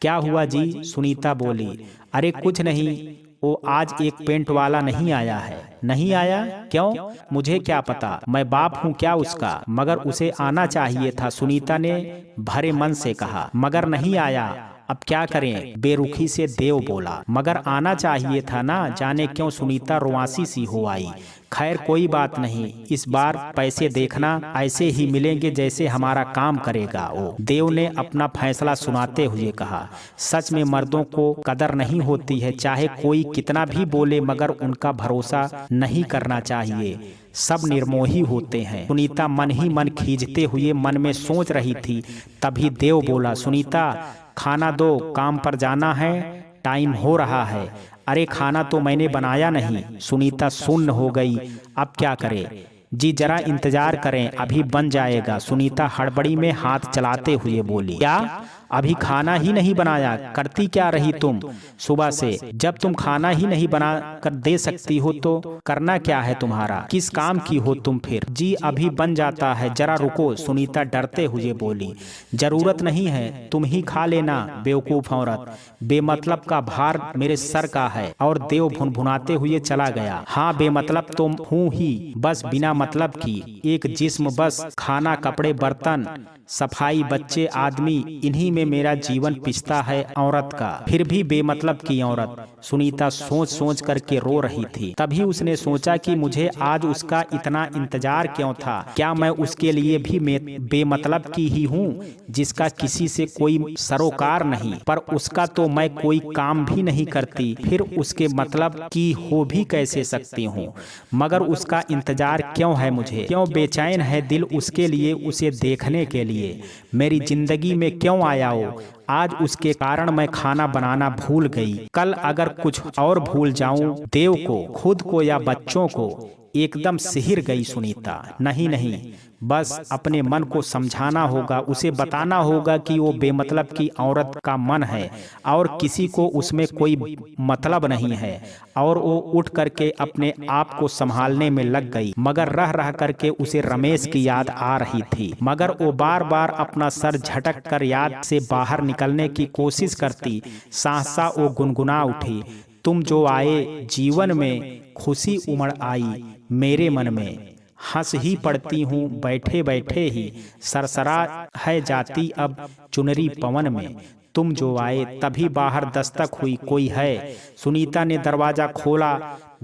क्या हुआ जी? सुनीता बोली। अरे कुछ नहीं, वो आज एक पेंट वाला नहीं आया है। नहीं आया? क्यों? मुझे क्या पता, मैं बाप हूँ क्या उसका? मगर उसे आना चाहिए था, सुनीता ने भरे मन से कहा। मगर नहीं आया, अब क्या करें? बेरुखी से देव बोला। मगर आना चाहिए था ना, जाने क्यों सुनीता रुआसी सी हो आई। खैर कोई बात नहीं, इस बार पैसे देखना ऐसे ही मिलेंगे जैसे हमारा काम करेगा वो। देव ने अपना फैसला सुनाते हुए कहा। सच में मर्दों को कदर नहीं होती है, चाहे कोई कितना भी बोले, मगर उनका भरोसा नहीं करना चाहिए। सब निर्मोही होते हैं। सुनीता मन ही मन खींचते हुए मन में सोच रही थी। तभी देव बोला, सुनीता खाना दो, काम पर जाना है, टाइम हो रहा है। अरे खाना तो मैंने बनाया नहीं। सुनीता सुन्न हो गई। अब क्या करे? जी जरा इंतजार करें, अभी बन जाएगा। सुनीता हड़बड़ी में हाथ चलाते हुए बोली। क्या? अभी खाना ही नहीं बनाया? करती क्या रही तुम सुबह से? जब तुम खाना ही नहीं बना कर दे सकती हो तो करना क्या है तुम्हारा? किस काम की हो तुम फिर? जी अभी बन जाता है, जरा रुको। सुनीता डरते हुए बोली। जरूरत नहीं है, तुम ही खा लेना बेवकूफ औरत, बेमतलब का भार मेरे सर का है। और देव भुनभुनाते हुए चला गया। हाँ बेमतलब तो हूँ ही, बस बिना मतलब की एक जिस्म, बस खाना कपड़े बर्तन सफाई बच्चे आदमी, इन्हीं में मेरा जीवन पिसता है औरत का। फिर भी बेमतलब की औरत। सुनीता सोच सोच करके रो रही थी। तभी उसने सोचा कि मुझे आज उसका इतना इंतजार क्यों था? क्या मैं उसके लिए भी बेमतलब की ही हूँ, जिसका किसी से कोई सरोकार नहीं? पर उसका तो मैं कोई काम भी नहीं करती, फिर उसके मतलब की हो भी कैसे सकती हूँ? मगर उसका इंतजार क्यों है मुझे? क्यों बेचैन है दिल उसके लिए, उसे देखने के लिए? मेरी जिंदगी में क्यों आया वो? आज उसके कारण मैं खाना बनाना भूल गई। कल अगर कुछ और भूल जाऊं, देव को, खुद को या बच्चों को। एकदम सिहर गई सुनीता। नहीं नहीं, बस अपने मन को समझाना होगा, उसे बताना होगा कि वो बेमतलब की औरत का मन है और किसी को उसमें कोई मतलब नहीं है। और वो उठ करके अपने आप को संभालने में लग गई। मगर रह रह करके उसे रमेश की याद आ रही थी। मगर वो बार बार अपना सर झटक कर याद से बाहर निकलने की कोशिश करती। सहसा वो गुनगुना उठी। तुम जो आए जीवन में, खुशी उमड़ आई मेरे मन में। हंस ही पड़ती हूँ बैठे बैठे ही, सरसरा है जाती अब चुनरी पवन में। तुम जो आए। तभी बाहर दस्तक हुई। कोई है? सुनीता ने दरवाजा खोला।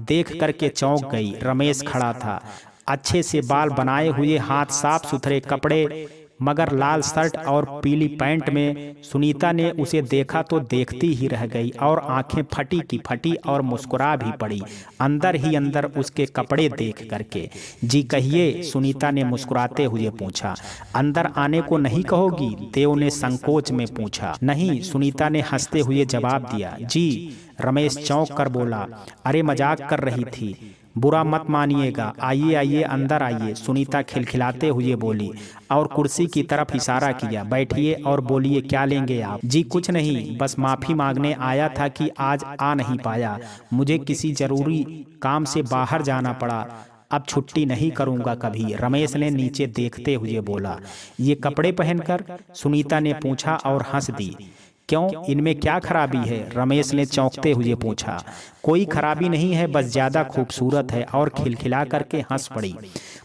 देख करके चौंक गई। रमेश खड़ा था, अच्छे से बाल बनाए हुए, हाथ साफ सुथरे कपड़े, मगर लाल शर्ट और पीली पैंट में। सुनीता ने उसे देखा तो देखती ही रह गई और आंखें फटी की फटी और मुस्कुरा भी पड़ी अंदर ही अंदर उसके कपड़े देख करके। जी कहिए, सुनीता ने मुस्कुराते हुए पूछा। अंदर आने को नहीं कहोगी? देव ने संकोच में पूछा। नहीं, सुनीता ने हंसते हुए जवाब दिया। जी। रमेश चौंक कर बोला। अरे मजाक कर रही थी, बुरा मत मानिएगा। आइए आइए अंदर आइए, सुनीता खिलखिलाते हुए बोली और कुर्सी की तरफ इशारा किया। बैठिए और बोलिए, क्या लेंगे आप? जी कुछ नहीं, बस माफी मांगने आया था कि आज आ नहीं पाया। मुझे किसी जरूरी काम से बाहर जाना पड़ा। अब छुट्टी नहीं करूंगा कभी। रमेश ने नीचे देखते हुए बोला। ये कपड़े पहनकर? सुनीता ने पूछा और हंस दी। क्यों, इनमें क्या खराबी है? रमेश ने चौंकते हुए पूछा। कोई खराबी नहीं है, बस ज्यादा खूबसूरत है। और खिलखिला करके हंस पड़ी,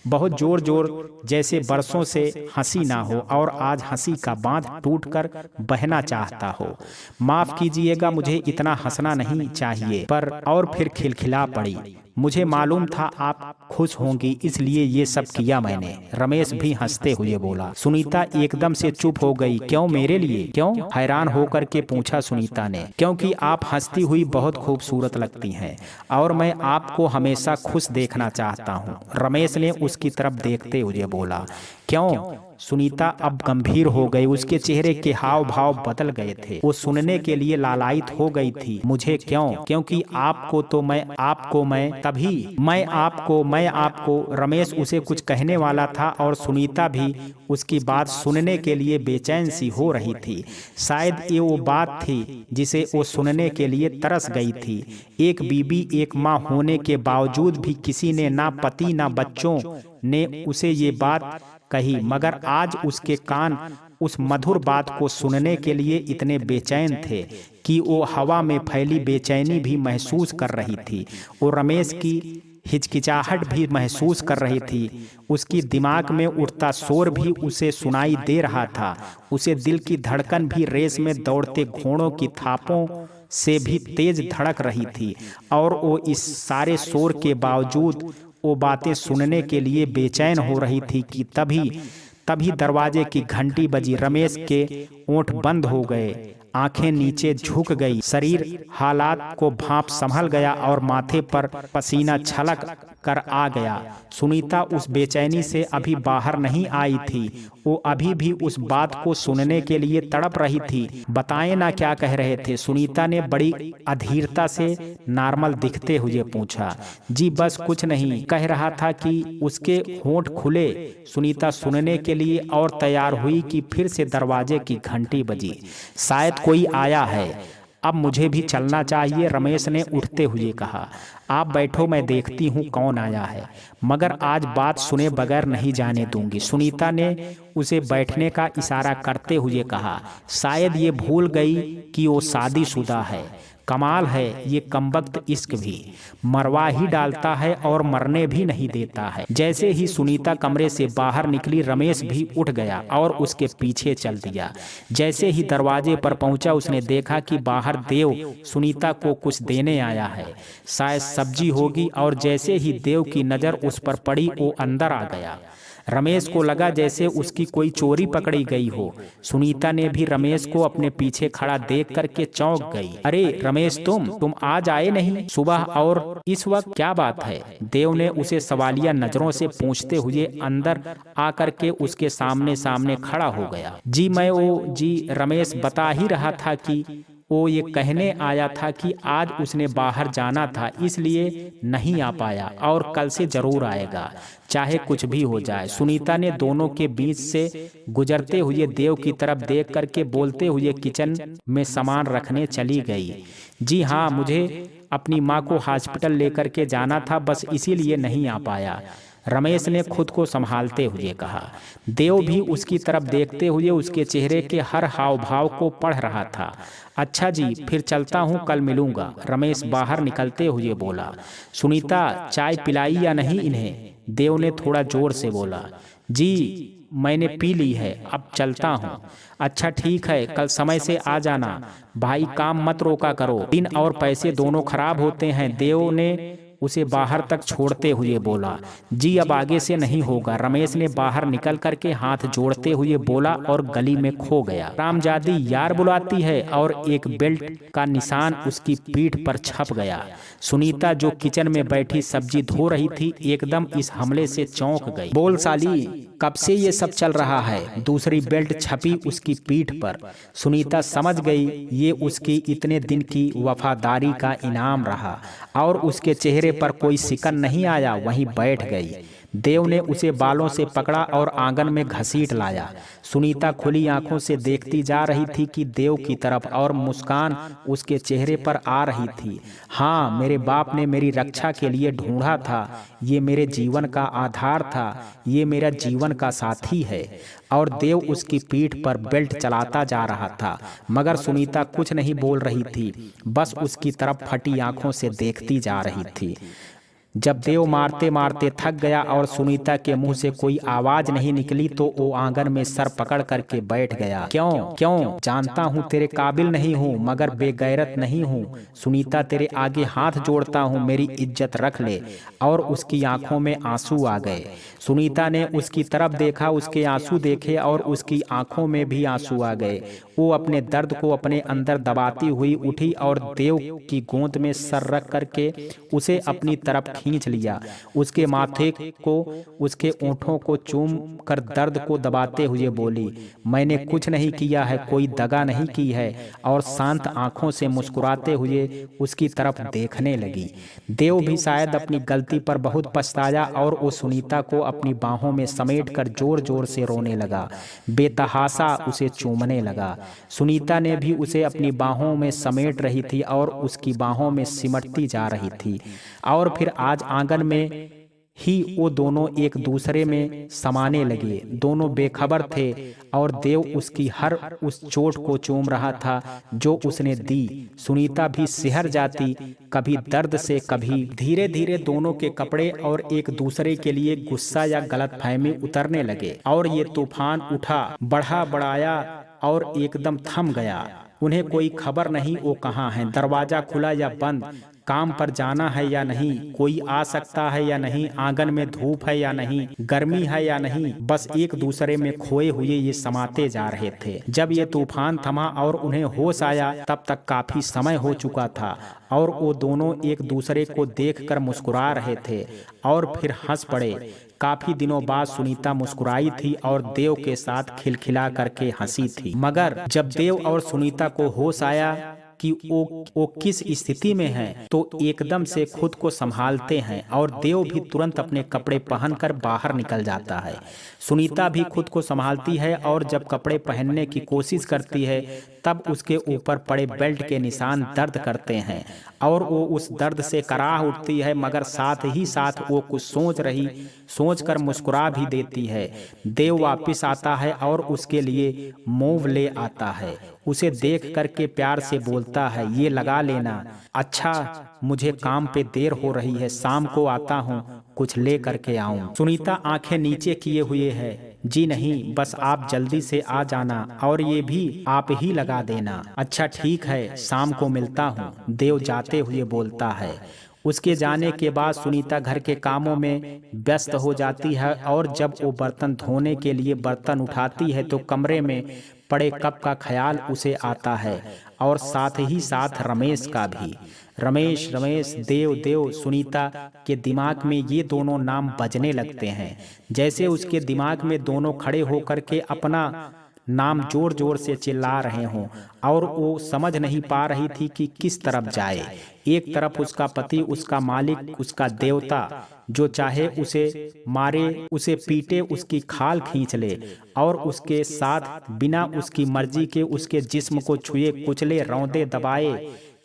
बहुत जोर जोर, जैसे बरसों से हंसी ना हो और आज हंसी का बांध टूटकर बहना चाहता हो। माफ कीजिएगा, मुझे इतना हंसना नहीं चाहिए। पर और फिर खिलखिला पड़ी। मुझे मालूम था आप खुश होंगी, इसलिए ये सब किया मैंने। रमेश भी हंसते हुए बोला। सुनीता एकदम से चुप हो गई। क्यों, मेरे लिए क्यों? हैरान होकर के पूछा सुनीता ने। क्योंकि आप हंसती हुई बहुत खूबसूरत लगती हैं और मैं आपको हमेशा खुश देखना चाहता हूँ। रमेश ने उसकी तरफ देखते हुए बोला। क्यों? सुनीता अब गंभीर हो गई। उसके चेहरे के हाव भाव बदल गए थे। वो सुनने के लिए लालायित हो गई थी। मुझे क्यों? क्योंकि आपको तो मैं आपको रमेश उसे कुछ कहने वाला था और सुनीता भी उसकी बात सुनने के लिए बेचैन सी हो रही थी। शायद ये वो बात थी जिसे वो सुनने के लिए तरस गई थी। एक बीबी, एक माँ होने के बावजूद भी किसी ने, ना पति ना बच्चों ने उसे ये बात कही, मगर आज उसके कान उस मधुर बात को सुनने के लिए इतने बेचैन थे कि वो हवा में फैली बेचैनी भी महसूस कर रही थी। वो रमेश की हिचकिचाहट भी महसूस कर रही थी। उसकी दिमाग में उठता शोर भी उसे सुनाई दे रहा था। उसे दिल की धड़कन भी रेस में दौड़ते घोड़ों की थापों से भी तेज धड़क रही थी। और वो इस सारे शोर के बावजूद वो बातें सुनने के लिए बेचैन हो रही थी कि तभी दरवाजे की घंटी बजी। रमेश के ओंठ बंद हो गए, आंखें नीचे झुक गई, शरीर हालात को भांप संभल गया और माथे पर पसीना छलक कर आ गया। सुनीता उस बेचैनी से अभी बाहर नहीं आई थी। वो अभी भी उस बात को सुनने के लिए तड़प रही थी। बताएं ना, क्या कह रहे थे? सुनीता ने बड़ी अधीरता से नॉर्मल दिखते हुए पूछा। जी बस कुछ नहीं, कह रहा था कि उसके होंठ खुले। सुनीता सुनने के लिए और तैयार हुई कि फिर से दरवाजे की घंटी बजी। शायद कोई आया है, अब मुझे भी चलना चाहिए, रमेश ने उठते हुए कहा। आप बैठो, मैं देखती हूँ कौन आया है, मगर आज बात सुने बगैर नहीं जाने दूंगी। सुनीता ने उसे बैठने का इशारा करते हुए कहा। शायद ये भूल गई कि वो शादीशुदा है। कमाल है, ये कमबख्त इश्क भी मरवा ही डालता है और मरने भी नहीं देता है। जैसे ही सुनीता कमरे से बाहर निकली, रमेश भी उठ गया और उसके पीछे चल दिया। जैसे ही दरवाजे पर पहुंचा, उसने देखा कि बाहर देव सुनीता को कुछ देने आया है। शायद सब्जी होगी, और जैसे ही देव की नज़र उस पर पड़ी, वो अंदर आ गया। रमेश को लगा जैसे उसकी कोई चोरी पकड़ी गई हो। सुनीता ने भी रमेश को अपने पीछे खड़ा देख करके चौंक गई। अरे रमेश, तुम आज आए नहीं सुबह और इस वक्त, क्या बात है? देव ने उसे सवालिया नजरों से पूछते हुए अंदर आकर के उसके सामने खड़ा हो गया। जी रमेश बता ही रहा था कि वो ये कहने आया था कि आज उसने बाहर जाना था, इसलिए नहीं आ पाया और कल से जरूर आएगा, चाहे कुछ भी हो जाए। सुनीता ने दोनों के बीच से गुजरते हुए देव की तरफ देख करके बोलते हुए किचन में सामान रखने चली गई। जी हाँ, मुझे अपनी माँ को हॉस्पिटल लेकर के जाना था, बस इसीलिए नहीं आ पाया, रमेश ने खुद को संभालते हुए कहा। देव भी उसकी तरफ देखते हुए उसके चेहरे के हर हाव भाव को पढ़ रहा था। अच्छा जी, फिर चलता हूँ, कल मिलूंगा, रमेश बाहर निकलते हुए बोला। सुनीता, चाय पिलाई या नहीं इन्हें? देव ने थोड़ा जोर से बोला। जी मैंने पी ली है, अब चलता हूँ। अच्छा ठीक है, कल समय से आ जाना भाई, काम मत रोका करो, दिन और पैसे दोनों खराब होते हैं। देव ने उसे बाहर तक छोड़ते हुए बोला। जी अब आगे से नहीं होगा, रमेश ने बाहर निकल करके हाथ जोड़ते हुए बोला और गली में खो गया। रामजादी यार बुलाती है, और एक बेल्ट का निशान उसकी पीठ पर छप गया। सुनीता जो किचन में बैठी सब्जी धो रही थी, एकदम इस हमले से चौंक गई। बोल साली, कब से ये सब चल रहा है? दूसरी बेल्ट छपी उसकी पीठ पर। सुनीता समझ गई ये उसकी इतने दिन की वफादारी का इनाम रहा, और उसके चेहरे पर कोई सिकन नहीं आया, वहीं बैठ गई। देव ने उसे बालों से पकड़ा और आंगन में घसीट लाया। सुनीता खुली आंखों से देखती जा रही थी कि देव की तरफ, और मुस्कान उसके चेहरे पर आ रही थी। हाँ, मेरे बाप ने मेरी रक्षा के लिए ढूंढा था, ये मेरे जीवन का आधार था, ये मेरा जीवन का साथी है। और देव उसकी पीठ पर बेल्ट चलाता जा रहा था, मगर सुनीता कुछ नहीं बोल रही थी, बस उसकी तरफ फटी आंखों से देखती जा रही थी। जब देव मारते मारते थक गया और सुनीता के मुंह से कोई आवाज नहीं निकली तो वो आंगन में सर पकड़ करके बैठ गया। क्यों क्यों? जानता हूँ तेरे काबिल नहीं हूँ, मगर बेगैरत नहीं हूँ। सुनीता तेरे आगे हाथ जोड़ता हूँ, मेरी इज्जत रख ले। और उसकी आंखों में आंसू आ गए। सुनीता ने उसकी तरफ देखा, उसके आंसू देखे और उसकी आंखों में भी आंसू आ गए। वो अपने दर्द को अपने अंदर दबाती हुई उठी और देव की गोद में सर रख करके उसे अपनी तरफ खींच लिया। उसके माथे को, उसके ओंठों को चूम कर दर्द को दबाते हुए बोली, मैंने कुछ नहीं किया है, कोई दगा नहीं की है। और शांत आंखों से मुस्कुराते हुए उसकी तरफ देखने लगी। देव भी शायद अपनी गलती पर बहुत पछताया और वो सुनीता को अपनी बाहों में समेट कर जोर जोर से रोने लगा, बेतहाशा उसे चूमने लगा। सुनीता ने भी उसे अपनी बाहों में समेट रही थी और उसकी बाहों में सिमटती जा रही थी। और फिर आज आंगन में ही वो दोनों एक दूसरे में समाने लगे। दोनों बेखबर थे और देव उसकी हर उस चोट को चूम रहा था जो उसने दी। सुनीता भी सिहर जाती, कभी दर्द से, कभी। धीरे धीरे दोनों के कपड़े और एक दूसरे के लिए गुस्सा या गलतफहमी उतरने लगे और ये तूफान उठा, बढ़ा बढ़ाया और एकदम थम गया। उन्हें कोई खबर नहीं वो कहाँ हैं, दरवाजा खुला या बंद, काम पर जाना है या नहीं, कोई आ सकता है या नहीं, आंगन में धूप है या नहीं, गर्मी है या नहीं। बस एक दूसरे में खोए हुए ये समाते जा रहे थे। जब ये तूफान थमा और उन्हें होश आया तब तक काफी समय हो चुका था और वो दोनों एक दूसरे को देखकर मुस्कुरा रहे थे और फिर हंस पड़े। काफी दिनों बाद सुनीता मुस्कुराई थी और देव के साथ खिलखिला करके हंसी थी। मगर जब देव और सुनीता को होश आया कि वो किस स्थिति में हैं, तो एकदम से खुद को संभालते हैं और देव भी तुरंत अपने कपड़े पहनकर बाहर निकल जाता है। सुनीता भी खुद को संभालती है और जब कपड़े पहनने की कोशिश करती है तब उसके ऊपर पड़े बेल्ट के निशान दर्द करते हैं और वो उस दर्द से कराह उठती है, मगर साथ ही साथ वो कुछ सोचकर मुस्कुरा भी देती है। देव वापस आता है और उसके लिए मूव ले आता है। उसे देख करके प्यार से बोलता है, ये लगा लेना। अच्छा, मुझे काम पे देर हो रही है, शाम को आता हूँ, कुछ ले करके आऊं। सुनीता आंखें नीचे किए हुए है। जी नहीं, बस आप जल्दी से आ जाना और ये भी आप ही लगा देना। अच्छा ठीक है, शाम को मिलता हूँ, देव जाते हुए बोलता है। उसके जाने के बाद सुनीता घर के कामों में व्यस्त हो जाती है और जब वो बर्तन धोने के लिए बर्तन उठाती है तो कमरे में पड़े कप का ख्याल उसे आता है और साथ ही साथ रमेश का भी। रमेश रमेश, देव देव, सुनीता के दिमाग में ये दोनों नाम बजने लगते हैं, जैसे उसके दिमाग में दोनों खड़े होकर के अपना नाम जोर जोर से चिल्ला रहे हों और वो समझ नहीं पा रही थी कि किस तरफ जाए। एक तरफ उसका पति, उसका मालिक, उसका देवता, जो चाहे उसे मारे, उसे पीटे, उसकी खाल खींच ले और उसके साथ बिना उसकी मर्जी के उसके जिस्म को छुए, कुचले, रौंदे, दबाए,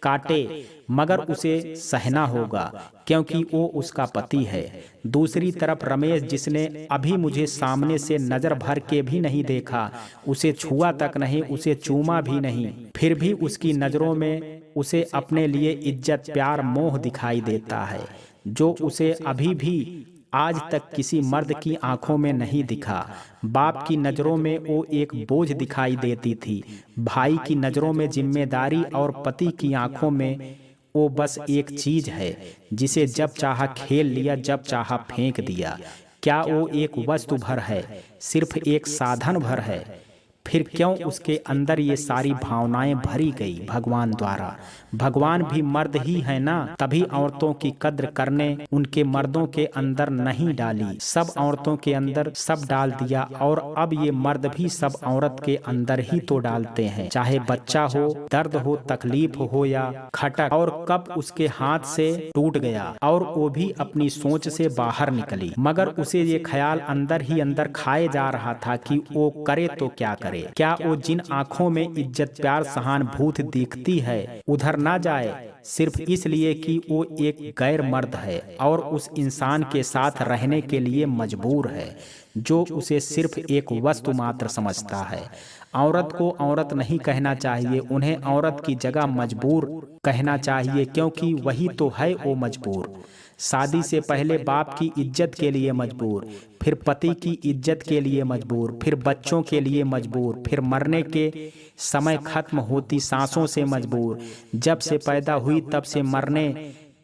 काटे, मगर उसे सहना होगा क्योंकि वो उसका पति है। दूसरी तरफ रमेश, जिसने अभी मुझे सामने से नजर भर के भी नहीं देखा, उसे छुआ तक नहीं, उसे चूमा भी नहीं, फिर भी उसकी नजरों में उसे अपने लिए इज्जत, प्यार, मोह दिखाई देता है, जो उसे अभी भी आज तक किसी मर्द की आंखों में नहीं दिखा। बाप की नज़रों में वो एक बोझ दिखाई देती थी, भाई की नज़रों में जिम्मेदारी और पति की आंखों में वो बस एक चीज है जिसे जब चाहा खेल लिया, जब चाहा फेंक दिया। क्या वो एक वस्तु भर है, सिर्फ एक साधन भर है? फिर क्यों उसके अंदर ये सारी भावनाएं भरी गई भगवान द्वारा? भगवान भी मर्द ही है ना, तभी औरतों की कद्र करने उनके मर्दों के अंदर नहीं डाली, सब औरतों के अंदर सब डाल दिया और अब ये मर्द भी सब औरत के अंदर ही तो डालते हैं, चाहे बच्चा हो, दर्द हो, तकलीफ हो या खटक। और कब उसके हाथ से टूट गया और वो भी अपनी सोच से बाहर निकली, मगर उसे ये ख्याल अंदर ही अंदर खाए जा रहा था कि वो करे तो क्या करे। करे? क्या वो जिन आंखों में इज्जत प्यार सहानुभूति दिखती है उधर ना जाए, सिर्फ इसलिए कि वो एक गैर मर्द है और उस इंसान के साथ रहने के लिए मजबूर है जो उसे सिर्फ एक वस्तु मात्र समझता है। औरत को औरत नहीं कहना चाहिए, उन्हें औरत की जगह मजबूर कहना चाहिए, क्योंकि वही तो है वो मजबूर। शादी से पहले बाप की इज्जत के लिए मजबूर, फिर पति की इज्जत के लिए मजबूर, फिर बच्चों के लिए मजबूर, फिर मरने के समय खत्म होती सांसों से मजबूर। जब से पैदा हुई तब से मरने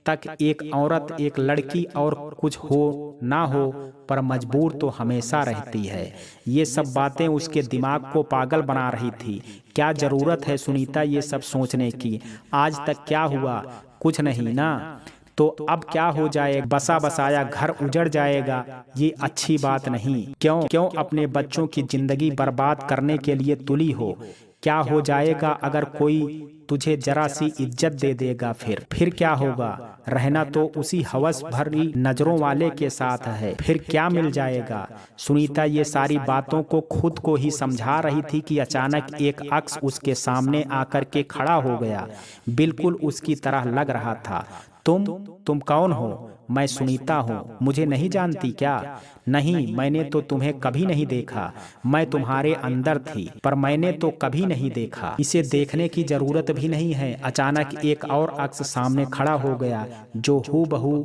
तक एक औरत, एक लड़की और कुछ हो ना हो पर मजबूर तो हमेशा रहती है। ये सब बातें उसके दिमाग को पागल बना रही थी। क्या जरूरत है सुनीता ये सब सोचने की? आज तक क्या हुआ? कुछ नहीं ना। तो अब क्या हो जाएगा? बसा बसाया घर उजड़ जाएगा, ये अच्छी बात नहीं। क्यों क्यों अपने बच्चों की जिंदगी बर्बाद करने के लिए तुली हो? क्या हो जाएगा अगर कोई तुझे जरा सी इज्जत दे देगा? फिर क्या होगा? रहना तो उसी हवस भरी नजरों वाले के साथ है, फिर क्या मिल जाएगा? सुनीता ये सारी बातों को खुद को ही समझा रही थी कि अचानक एक अक्स उसके सामने आकर के खड़ा हो गया। बिल्कुल उसकी तरह लग रहा था। तुम कौन हो? मैं सुनीता हूँ। मुझे नहीं जानती क्या? नहीं, मैंने तो तुम्हें कभी नहीं देखा। मैं तुम्हारे अंदर थी पर मैंने तो कभी नहीं देखा। इसे देखने की जरूरत भी नहीं है। अचानक एक और अक्स सामने खड़ा हो गया जो हूबहू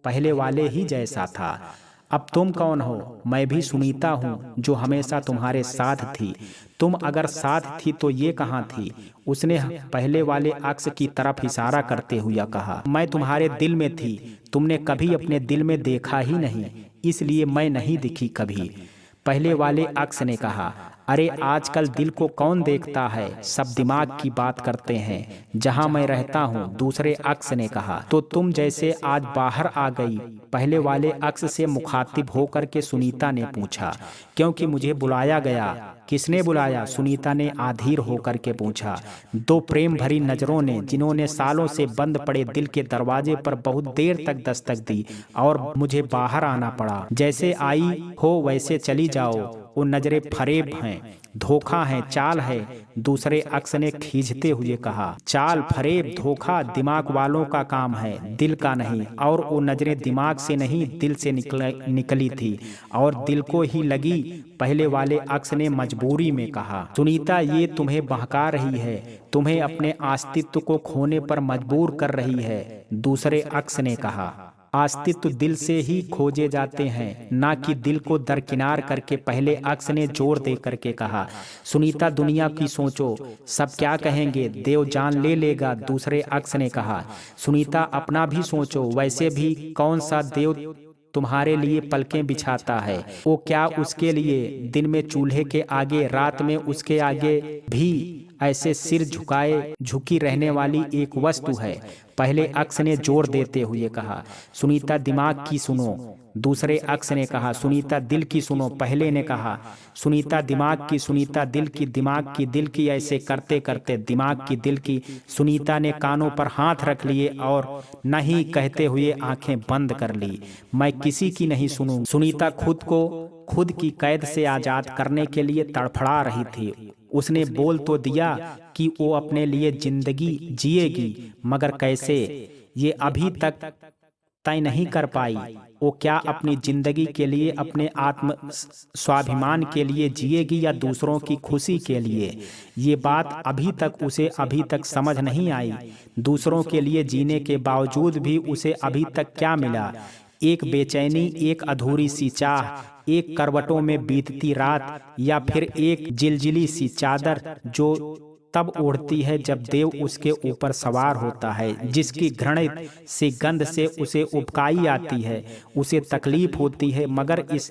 पहले वाले ही जैसा था। अब तुम कौन हो? मैं भी सुनीता हूँ जो हमेशा तुम्हारे साथ थी। तुम अगर साथ थी तो ये कहाँ थी? उसने पहले वाले अक्स की तरफ इशारा करते हुए कहा। मैं तुम्हारे दिल में थी, तुमने कभी अपने दिल में देखा ही नहीं, इसलिए मैं नहीं दिखी कभी। पहले वाले अक्स ने कहा। अरे आजकल दिल को कौन देखता है, सब दिमाग की बात करते हैं। जहां मैं रहता हूं, दूसरे अक्स ने कहा। तो तुम जैसे आज बाहर आ गई? पहले वाले अक्स से मुखातिब होकर के सुनीता ने पूछा। क्योंकि मुझे बुलाया गया। किसने बुलाया? सुनीता ने आधीर होकर के पूछा। दो प्रेम भरी नजरों ने, जिन्होंने सालों से बंद पड़े दिल के दरवाजे पर बहुत देर तक दस्तक दी और मुझे बाहर आना पड़ा। जैसे आई हो वैसे चली जाओ। वो नजरें फरेब हैं, धोखा है, चाल है। दूसरे अक्स ने खींचते हुए कहा। चाल, फरेब, धोखा दिमाग वालों का काम है, दिल का नहीं। और वो नजरें दिमाग से नहीं दिल से निकली थी और दिल को ही लगी। पहले वाले अक्स ने मजबूरी में कहा। सुनीता ये तुम्हें बहका रही है, तुम्हें अपने अस्तित्व को खोने पर मजबूर कर रही है। दूसरे अक्स ने कहा। अस्तित्व दिल से ही खोजे जाते हैं, ना कि दिल को दरकिनार करके, पहले अक्स ने जोर दे करके कहा। सुनीता दुनिया की सोचो, सब क्या कहेंगे, देव जान ले लेगा। दूसरे अक्स ने कहा। सुनीता अपना भी सोचो, वैसे भी कौन सा देव तुम्हारे लिए पलकें बिछाता है? वो क्या उसके लिए दिन में चूल्हे के आगे, रात में उसके आगे भी ऐसे सिर झुकाए झुकी रहने वाली एक वस्तु है। पहले अक्स ने जोर देते हुए कहा। सुनीता दिमाग की सुनो। दूसरे अक्स ने कहा। सुनीता दिल की सुनो। पहले ने कहा। सुनीता दिमाग की, सुनीता दिल की, दिमाग की, दिल की। ऐसे करते करते दिमाग की, दिल की। सुनीता ने कानों पर हाथ रख लिए और नहीं कहते हुए आंखें बंद कर ली। मैं किसी की नहीं सुनूं। सुनीता खुद को खुद की कैद से आजाद करने के लिए तड़फड़ा रही थी। उसने बोल तो दिया कि वो अपने लिए जिंदगी जिएगी, मगर कैसे, ये अभी तक तय नहीं कर पाई। वो क्या अपनी जिंदगी के लिए, अपने आत्म स्वाभिमान के लिए जिएगी या दूसरों की खुशी के लिए? ये बात उसे अभी तक समझ नहीं आई। दूसरों के लिए जीने के बावजूद भी उसे अभी तक क्या मिला? एक बेचैनी, एक अधूरी सी चाह, एक करवटों में बीतती रात, या फिर एक जिलजिली सी चादर जो तब ओढ़ती है जब देव उसके ऊपर सवार होता है, जिसकी घृणित सी गंध से उसे उबकाई आती है, उसे तकलीफ होती है, मगर इस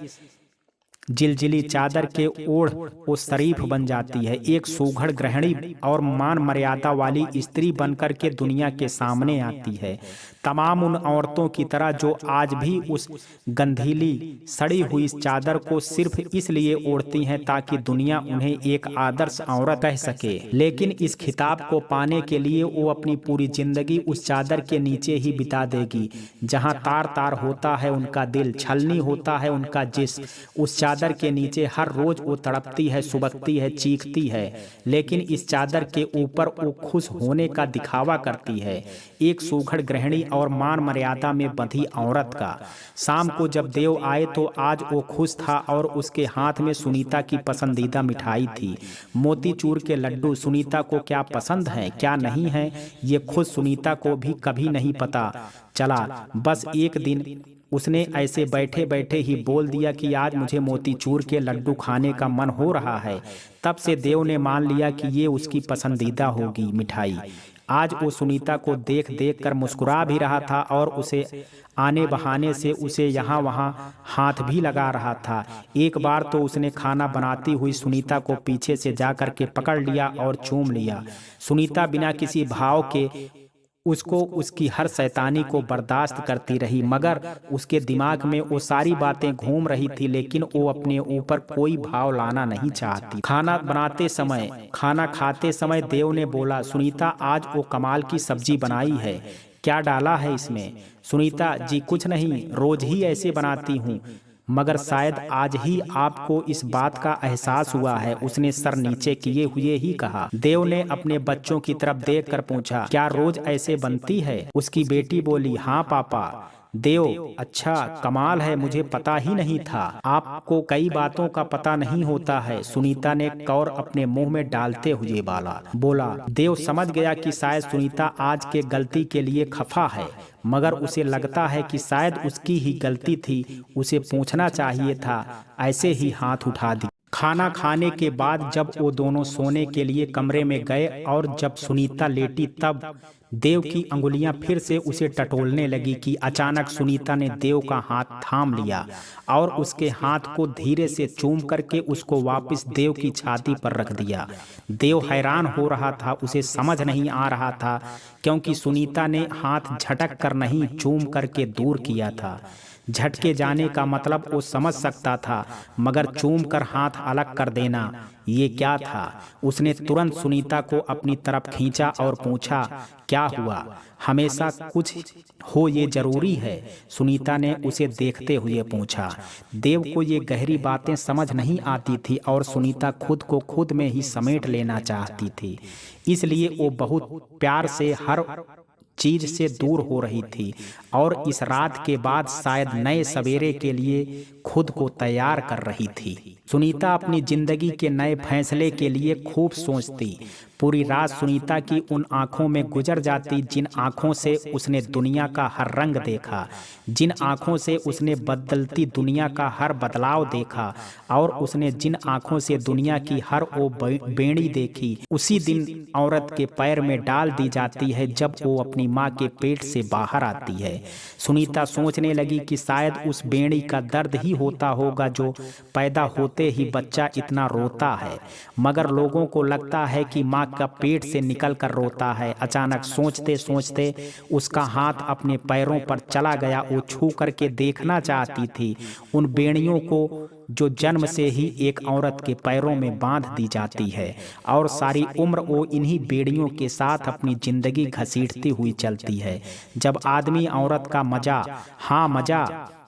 जिलजिली चादर के ओढ़ वो शरीफ बन जाती है। एक सुघड़ गृहिणी और मान मर्यादा वाली स्त्री बनकर के दुनिया के सामने आती है। तमाम उन औरतों की तरह जो आज भी उस गंधीली सड़ी हुई चादर को सिर्फ इसलिए ओढ़ती हैं ताकि दुनिया उन्हें एक आदर्श औरत कह सके। लेकिन इस खिताब को पाने के लिए वो अपनी पूरी जिंदगी उस चादर के नीचे ही बिता देगी, जहां तार तार होता है उनका दिल, छलनी होता है उनका जिस्म। उस चादर के नीचे हर रोज वो तड़पती है, सुबकती है, चीखती है, लेकिन इस चादर के ऊपर वो खुश होने का दिखावा करती है, एक सुघड़ गृहिणी और मान मर्यादा में बंधी औरत का। शाम को जब देव आए तो आज वो खुश था और उसके हाथ में सुनीता की पसंदीदा मिठाई थी, मोतीचूर के लड्डू। सुनीता को क्या पसंद है क्या नहीं है ये खुद सुनीता को भी कभी नहीं पता चला। बस एक दिन उसने ऐसे बैठे बैठे ही बोल दिया कि आज मुझे मोतीचूर के लड्डू खाने का मन हो रहा है। तब से देव ने मान लिया कि ये उसकी पसंदीदा होगी मिठाई। आज वो सुनीता को देख देख कर मुस्कुरा भी रहा था और उसे आने बहाने से उसे यहाँ वहाँ हाथ भी लगा रहा था। एक बार तो उसने खाना बनाती हुई सुनीता को पीछे से जा कर के पकड़ लिया और चूम लिया। सुनीता बिना किसी भाव के उसको उसकी हर शैतानी को बर्दाश्त करती रही, मगर उसके दिमाग में वो सारी बातें घूम रही थी, लेकिन वो अपने ऊपर कोई भाव लाना नहीं चाहती। खाना खाते समय देव ने बोला, सुनीता आज वो कमाल की सब्जी बनाई है, क्या डाला है इसमें? सुनीता जी कुछ नहीं, रोज ही ऐसे बनाती हूँ, मगर शायद आज ही आपको इस बात का एहसास हुआ है। उसने सर नीचे किए हुए ही कहा। देव ने अपने बच्चों की तरफ देखकर पूछा, क्या रोज ऐसे बनती है? उसकी बेटी बोली, हाँ पापा। देव, अच्छा कमाल है, मुझे पता ही नहीं था, आपको कई बातों का पता नहीं होता है। सुनीता ने कौर अपने मुंह में डालते हुए बोला। देव समझ गया कि शायद सुनीता आज के गलती के लिए खफा है, मगर उसे लगता है कि शायद उसकी ही गलती थी, उसे पूछना चाहिए था। ऐसे ही हाथ उठा दी। खाना खाने के बाद जब वो दोनों सोने के लिए कमरे में गए और जब सुनीता लेटी तब देव की अंगुलियां फिर से उसे टटोलने लगी कि अचानक सुनीता ने देव का हाथ थाम लिया और उसके हाथ को धीरे से चूम करके उसको वापस देव की छाती पर रख दिया। देव हैरान हो रहा था, उसे समझ नहीं आ रहा था, क्योंकि सुनीता ने हाथ झटक कर नहीं चूम करके दूर किया था। झटके जाने का मतलब वो समझ सकता था, मगर चूम कर हाथ अलग कर देना ये क्या था? उसने तुरंत सुनीता को अपनी तरफ खींचा और पूछा, क्या हुआ? हमेशा कुछ हो ये जरूरी है? सुनीता ने उसे देखते हुए पूछा। देव को ये गहरी बातें समझ नहीं आती थी और सुनीता खुद को खुद में ही समेट लेना चाहती थी, इसलिए वो बहुत प्यार से हर चीज से दूर हो रही थी और इस रात के बाद शायद नए सवेरे के लिए खुद को तैयार कर रही थी। सुनीता अपनी जिंदगी के नए फैसले के लिए खूब सोचती। पूरी रात सुनीता की उन आंखों में गुजर जाती जिन आंखों से उसने दुनिया का हर रंग देखा, जिन आंखों से उसने बदलती दुनिया का हर बदलाव देखा और उसने जिन आंखों से दुनिया की हर वो बेड़ी देखी, उसी दिन औरत के पैर में डाल दी जाती है जब वो अपनी माँ के पेट से बाहर आती है। सुनीता सोचने लगी कि शायद उस बेड़ी का दर्द ही होता होगा जो पैदा होते ही बच्चा इतना रोता है, मगर लोगों को लगता है कि माँ का पेट से निकल कर रोता है। अचानक सोचते सोचते उसका हाथ अपने पैरों पर चला गया। वो छू करके देखना चाहती थी उन बेड़ियों को जो जन्म से ही एक औरत के पैरों में बांध दी जाती है और सारी उम्र वो इन्हीं बेड़ियों के साथ अपनी जिंदगी घसीटती हुई चलती है। जब आदमी औरत का मजा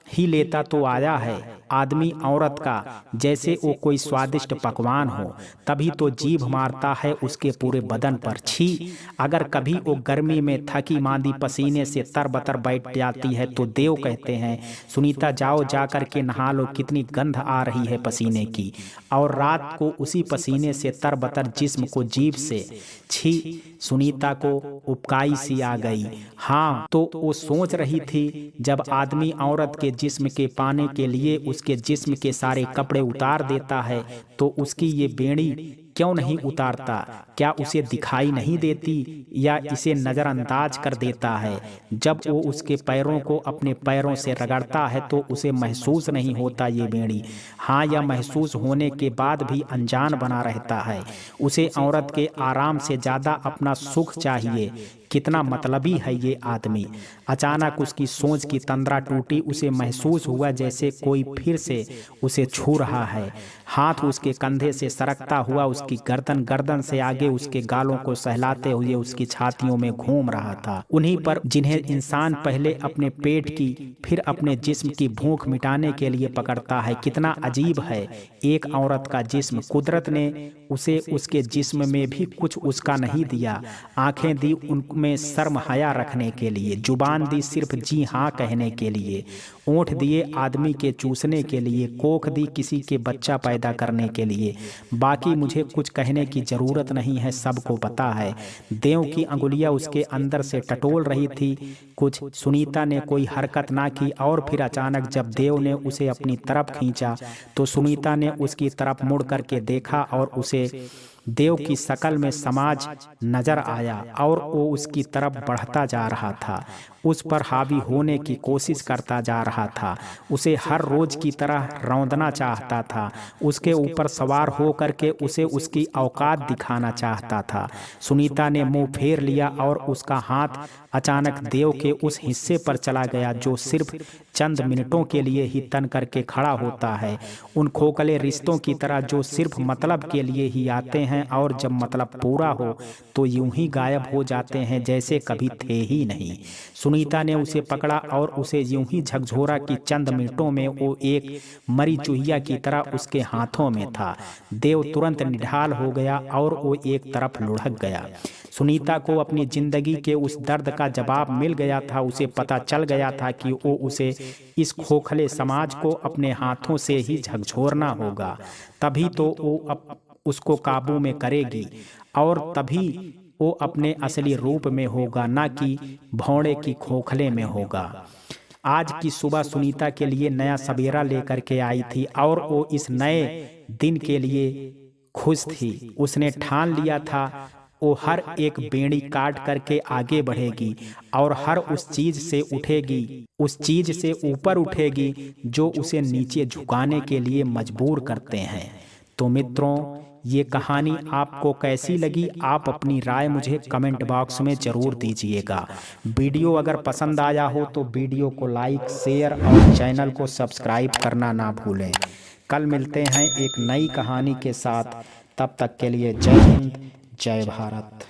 ही लेता तो आया है आदमी औरत का, जैसे वो कोई स्वादिष्ट पकवान हो, तभी तो जीभ मारता है उसके पूरे बदन पर। छी, अगर कभी वो गर्मी में थकी मांदी पसीने से तरबतर बैठ जाती है तो देव कहते हैं, सुनीता जाओ जा कर के नहा लो, कितनी गंध आ रही है पसीने की। और रात को उसी पसीने से तरबतर जिस्म को जीभ से छी, सुनीता को उपकाई सी आ गई। हाँ, तो वो सोच रही थी, जब आदमी औरत के जिस्म के पाने के लिए उसके जिस्म के सारे कपड़े उतार देता है तो उसकी ये बेड़ी क्यों नहीं उतारता? क्या उसे दिखाई नहीं देती या इसे नज़रअंदाज कर देता है? जब वो उसके पैरों को अपने पैरों से रगड़ता है तो उसे महसूस नहीं होता ये बेड़ी? हाँ, यह महसूस होने के बाद भी अनजान बना रहता है। उसे औरत के आराम से ज़्यादा अपना सुख चाहिए। कितना मतलबी है ये आदमी। अचानक उसकी सोच की तंद्रा टूटी। उसे महसूस हुआ जैसे कोई फिर से उसे छू रहा है। हाथ उसके कंधे से सरकता हुआ उसकी गर्दन से आगे आगे उसके गालों को सहलाते हुए उसकी छातियों में घूम रहा था। उन्हीं पर जिन्हें इंसान पहले अपने पेट की फिर अपने जिस्म की भूख मिटाने के लिए पकड़ता है। कितना अजीब है, एक औरत का जिस्म, कुदरत ने उसे उसके जिस्म में भी कुछ उसका नहीं दिया। आंखें दी उनमें शर्म हया रखने के लिए, जुबान दी सिर्फ जी हाँ कहने के लिए, ओंठ दिए आदमी के चूसने के लिए, कोख दी किसी के बच्चा पैदा करने के लिए। बाकी मुझे कुछ कहने की जरूरत नहीं है, सबको पता है। देव की अंगुलियां उसके अंदर से टटोल रही थी। कुछ सुनीता ने कोई हरकत ना की और फिर अचानक जब देव ने उसे अपनी तरफ खींचा तो सुनीता ने उसकी तरफ मुड़ करके देखा और उसे देव की शकल में समाज नजर आया और वो उसकी तरफ बढ़ता जा रहा था, उस पर हावी होने की कोशिश करता जा रहा था, उसे हर रोज की तरह रौंदना चाहता था, उसके ऊपर सवार हो करके उसे उसकी औकात दिखाना चाहता था। सुनीता ने मुंह फेर लिया और उसका हाथ अचानक देव के उस हिस्से पर चला गया जो सिर्फ चंद मिनटों के लिए ही तन करके खड़ा होता है, उन खोखले रिश्तों की तरह जो सिर्फ मतलब के लिए ही आते हैं और जब मतलब पूरा हो तो यूं ही गायब हो जाते हैं जैसे कभी थे ही नहीं। सुनीता ने उसे पकड़ा और उसे यूं ही झकझोरा कि चंद मिनटों में वो एक मरी चूहिया की तरह उसके हाथों में था। देव तुरंत निढाल हो गया और वो एक तरफ लुढ़क गया। सुनीता को अपनी जिंदगी के उस दर्द का जवाब मिल गया था। उसे पता चल गया था कि वो उसे इस खोखले समाज को अपने हाथों से ही झकझोरना होगा, तभी तो वो उसको काबू में करेगी और तभी वो अपने असली रूप में होगा, ना कि भौंडे की खोखले में होगा। आज की सुबह सुनीता के लिए नया सवेरा लेकर के आई थी और वो इस नए दिन के लिए खुश थी। उसने ठान लिया था वो हर एक बेड़ी काट करके आगे बढ़ेगी और हर उस चीज से उठेगी, उस चीज से ऊपर उठेगी जो उसे नीचे झुकाने के लिए मजबूर करते हैं। तो मित्रों, ये कहानी आपको कैसी लगी, आप अपनी राय मुझे कमेंट बॉक्स में जरूर दीजिएगा। वीडियो अगर पसंद आया हो तो वीडियो को लाइक, शेयर और चैनल को सब्सक्राइब करना ना भूलें। कल मिलते हैं एक नई कहानी के साथ, तब तक के लिए जय हिंद, जय भारत।